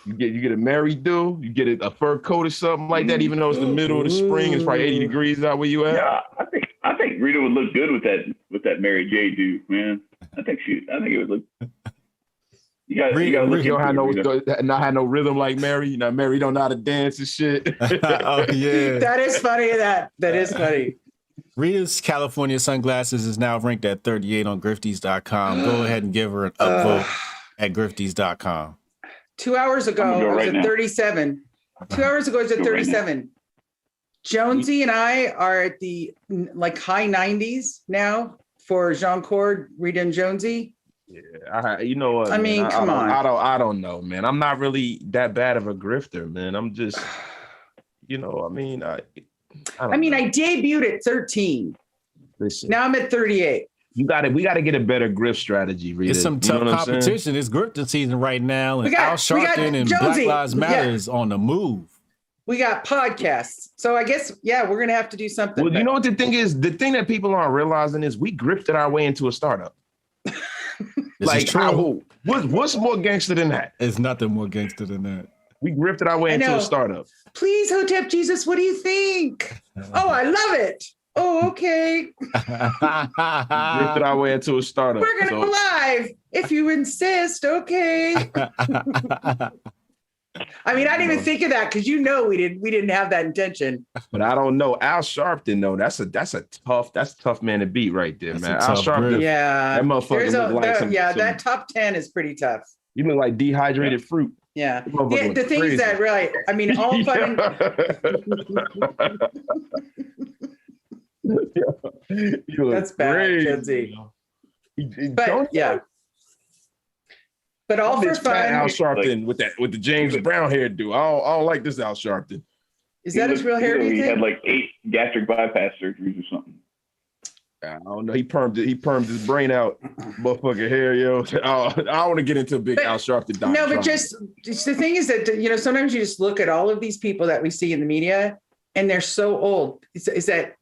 You get a Mary do. You get a fur coat or something like that. Even though it's the middle of the spring, it's probably 80 degrees out where you at. Yeah, I think Rita would look good with that Mary J. do, man. I think it would look. You got look not have no rhythm like Mary. You know, Mary don't know how to dance and shit. Oh yeah, that is funny. That is funny. Rita's California Sunglasses is now ranked at 38 on Grifties.com. Go ahead and give her an upvote at Grifties.com. 2 hours ago, I was at 37. 2 hours ago, I was at 37. Jonesy and I are at the high 90s now for Jianchor, Rita, and Jonesy. Yeah, you know what? I mean, come on. I don't know, man. I'm not really that bad of a grifter, man. I'm just, you know, I mean, I debuted at 13. Listen, now I'm at 38. We got to get a better grift strategy, Rita. It's some tough competition. It's grifting season right now, and Al Sharpton and Jonesy, Black Lives Matter is on the move. We got podcasts. So I guess, we're going to have to do something. Well, you know what the thing is? The thing that people aren't realizing is we grifted our way into a startup. Like, what's more gangster than that? It's nothing more gangster than that. We grifted our way into a startup. Please, Hotep Jesus, what do you think? Oh, I love it. Oh, okay. Grifted our way into a startup. We're going to go live if you insist. Okay. I mean, I didn't even think of that because we didn't have that intention. But I don't know. Al Sharpton, though, that's tough man to beat right there, man. Al Sharpton, that motherfucker look like that top 10 is pretty tough. You look like dehydrated fruit. Yeah. The thing is that, right? I mean, all fun. That's bad, Jonesy. But yeah. But all for fun. Al Sharpton with the James Brown hairdo. I don't like this Al Sharpton. Is that his real hair? He had like 8 gastric bypass surgeries or something. I don't know. He permed his brain out, motherfucking hair, yo. I want to get into a big Al Sharpton. No, but just the thing is that sometimes you just look at all of these people that we see in the media, and they're so old. Is that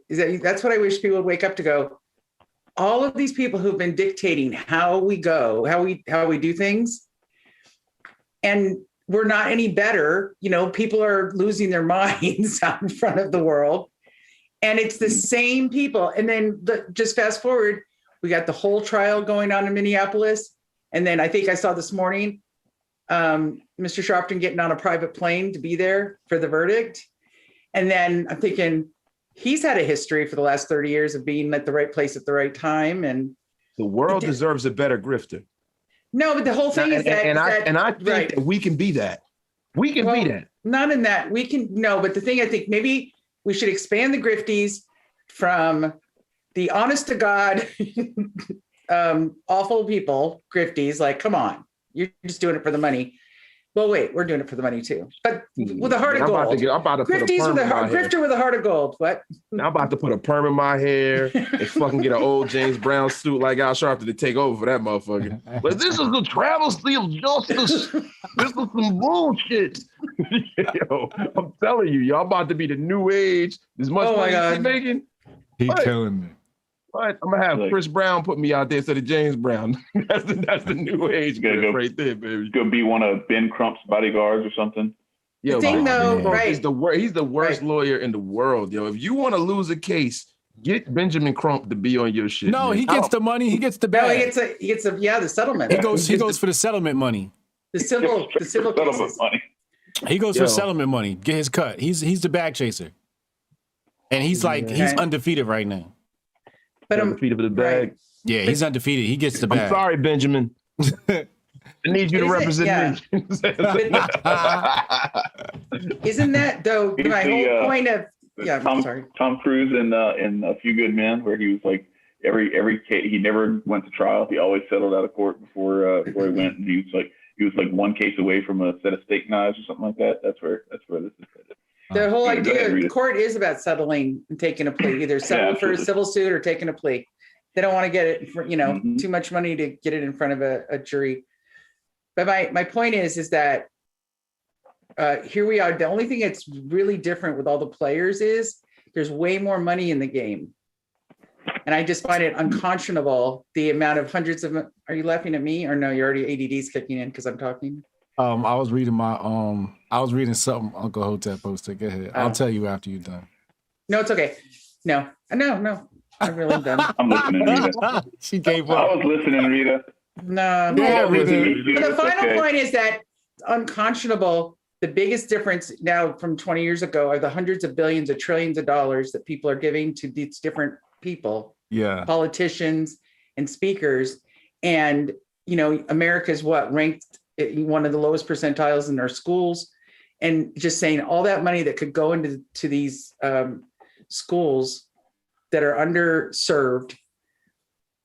that's what I wish people would wake up to go. All of these people who've been dictating how we go, how we do things, and we're not any better. People are losing their minds out in front of the world, and it's the same people. And then just fast forward, we got the whole trial going on in Minneapolis, and then I think I saw this morning, Mr. Sharpton getting on a private plane to be there for the verdict, and then I'm thinking, he's had a history for the last 30 years of being at the right place at the right time. And the world deserves a better grifter. No, but the whole thing is that I think that we can be that. We can be that. Not in that. We can, no, but the thing I think maybe we should expand the grifties from the honest to God, awful people grifties. Like, come on, you're just doing it for the money. Well, wait, we're doing it for the money too, but with a heart of gold. I'm about to put a perm in my hair. Grifter with a heart of gold. What? I'm about to put a perm in my hair and fucking get an old James Brown suit like Al Sharpton to take over for that motherfucker. But this is the travesty of justice. This is some bullshit. Yo, I'm telling you, y'all about to be the new age. As much money he's making. He's killing me. What? I'm gonna have Chris Brown put me out there instead of James Brown. that's the new age right there, baby. Gonna be one of Ben Crump's bodyguards or something. Yo, right? He's the worst lawyer in the world. Yo, if you want to lose a case, get Benjamin Crump to be on your shit. No, man. He gets the money. He gets the bag. No, he gets the settlement. He goes for the settlement money. The civil settlement money. He goes for settlement money. Get his cut. He's the bag chaser, and he's undefeated right now. But undefeated for the bag. Right. Yeah, he's undefeated. He gets the bag. I'm sorry, Benjamin. I need you to represent me. Isn't that though my whole point of Tom Cruise in A Few Good Men, where he was like, every case, he never went to trial. He always settled out of court before he went. And he was like one case away from a set of steak knives or something like that. That's where this is headed. The whole Go ahead, idea Rita. of court is about settling and taking a plea, either settling for a civil suit or taking a plea. They don't want to get it for, too much money to get it in front of a jury. But my point is that here we are. The only thing that's really different with all the players is there's way more money in the game. And I just find it unconscionable, the amount of hundreds of, are you laughing at me or no, you're already ADD's kicking in because I'm talking? I was reading something Uncle Hotep posted. Go ahead. I'll tell you after you're done. No, it's okay. No, I'm really done. I'm listening, Rita. She gave I up. was listening, Rita. No. Yeah, Rita. But the final point is that unconscionable. The biggest difference now from 20 years ago are the hundreds of billions of trillions of dollars that people are giving to these different people, politicians and speakers. And, America's ranked one of the lowest percentiles in our schools. And just saying all that money that could go into these schools that are underserved,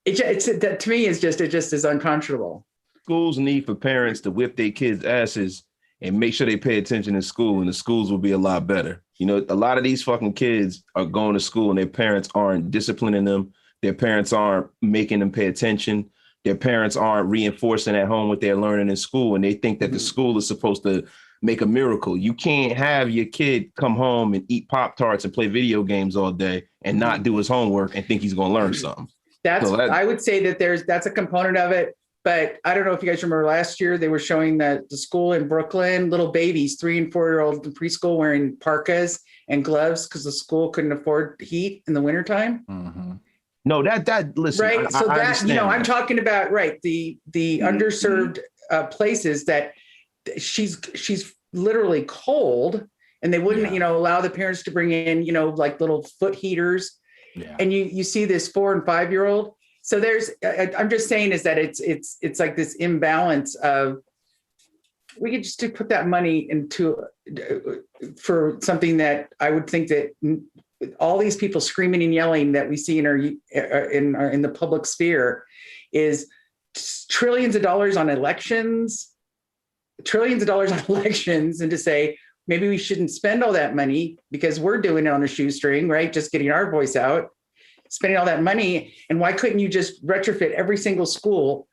that to me is it just is unconscionable. Schools need for parents to whip their kids' asses and make sure they pay attention in school, and the schools will be a lot better. A lot of these fucking kids are going to school and their parents aren't disciplining them. Their parents aren't making them pay attention. Their parents aren't reinforcing at home what they're learning in school. And they think that the school is supposed to make a miracle. You can't have your kid come home and eat Pop-Tarts and play video games all day and not do his homework and think he's going to learn something. I would say that that's a component of it. But I don't know if you guys remember last year, they were showing that the school in Brooklyn, little babies, 3 and 4-year-olds in preschool wearing parkas and gloves because the school couldn't afford heat in the wintertime. Mm-hmm. No, listen. Right. So I'm talking about, the underserved places that she's literally cold and they wouldn't, allow the parents to bring in, little foot heaters. Yeah. And you see this 4 and 5-year-old. So I'm just saying is that it's like this imbalance of, we could just put that money into for something that I would think that all these people screaming and yelling that we see in the public sphere is trillions of dollars on elections, and to say, maybe we shouldn't spend all that money because we're doing it on a shoestring, right? Just getting our voice out. Spending all that money, and why couldn't you just retrofit every single school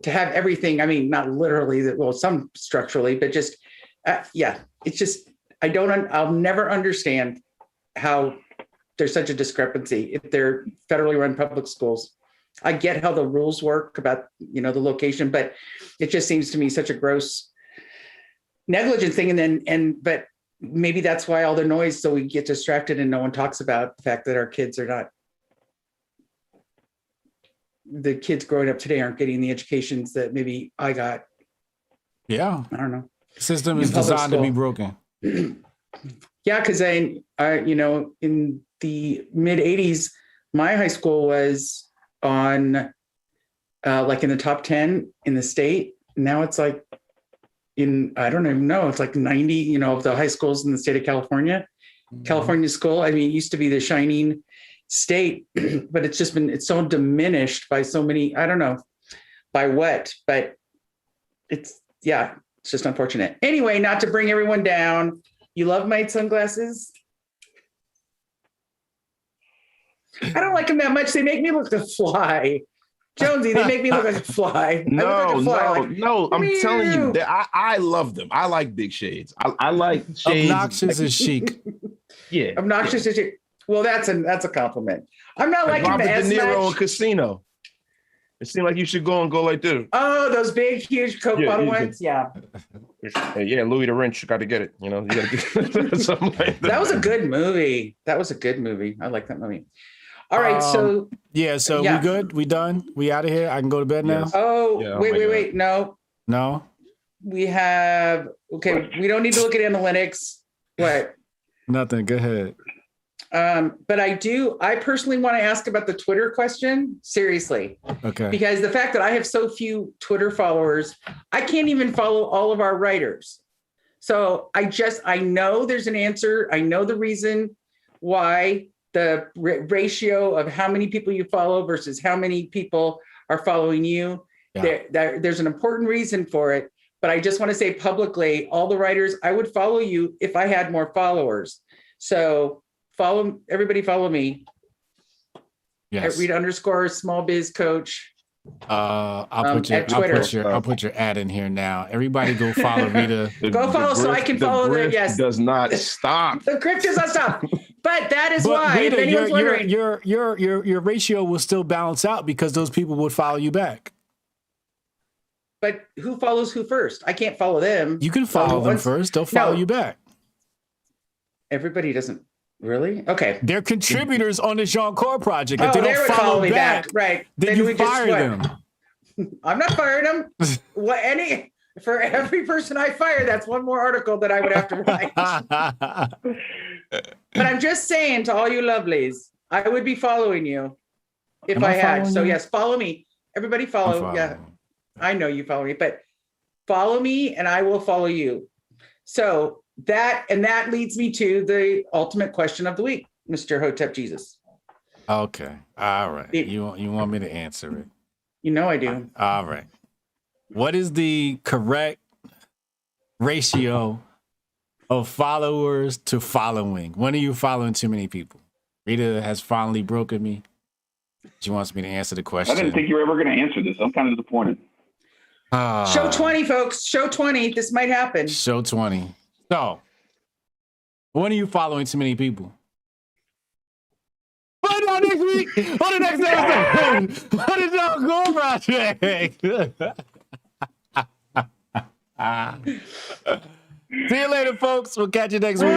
to have everything? I mean, not literally, some structurally, but just, it's just, I'll never understand how there's such a discrepancy if they're federally run public schools. I get how the rules work about, the location, but it just seems to me such a gross negligent thing. But maybe that's why all the noise, so we get distracted and no one talks about the fact that our kids are not, the kids growing up today aren't getting the educations that maybe I got. Yeah. I don't know. The system is designed to be broken. Yeah. Cause in the mid 80s, my high school was on in the top 10 in the state. Now it's like, I don't even know, it's like 90, of the high schools in the state of California. Mm-hmm. California school, it used to be the shining state, but it's so diminished by so many, I don't know by what, but it's just unfortunate. Anyway, not to bring everyone down. You love my sunglasses? I don't like them that much. They make me look like a fly. Jonesy, they make me look like a fly. No. I'm telling you, I love them. I like big shades. I like shades. Obnoxious as chic. Yeah. Obnoxious as chic. Well, that's a compliment. I'm not liking Robert the S De Niro in match. Casino. It seemed like you should go like this. Oh, those big, huge Coke bottle ones? Yeah. Yeah, Louis the Wrench, you got to get it. You got to get something like that. That was a good movie. I like that movie. All right, so we good? We done? We out of here? I can go to bed now? Oh, yeah, wait. No. We have, we don't need to look at analytics. What? Nothing. Go ahead. But I personally want to ask about the Twitter question. Seriously. Okay. Because the fact that I have so few Twitter followers, I can't even follow all of our writers. So I know there's an answer. I know the reason why the ratio of how many people you follow versus how many people are following you. Yeah. There's an important reason for it. But I just want to say publicly, all the writers, I would follow you if I had more followers. So everybody follow me. Yes. At Read_small_biz_coach. I'll put your ad in here now. Everybody go follow Rita. Go follow so I can follow the yes. Does not stop. The grift does not stop. But that is why. Rita, if anyone's wondering, your ratio will still balance out because those people would follow you back. But who follows who first? I can't follow them. You can follow them first. They'll follow you back. Everybody doesn't really. Okay. They're contributors on the Jianchor project. If they don't follow me back, right? Then you fire them. I'm not firing them. For every person I fire, that's one more article that I would have to write. But I'm just saying to all you lovelies, I would be following you if I had. So yes, follow me. Everybody follow. Yeah. I know you follow me, but follow me and I will follow you. So that leads me to the ultimate question of the week, Mr. Hotep Jesus. Okay. All right. You want me to answer it? You know I do. All right. What is the correct ratio of followers to following? When are you following too many people? Rita has finally broken me. She wants me to answer the question. I didn't think you were ever going to answer this. I'm kind of disappointed. Show 20, folks. Show 20. This might happen. Show 20. So, when are you following too many people? Find out next week on the next episode. What is y'all going project? See you later, folks. We'll catch you next week.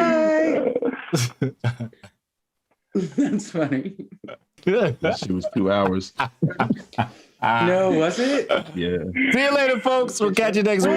That's funny. That shit was 2 hours. No, was it? Yeah. See you later, folks. We'll catch you next week.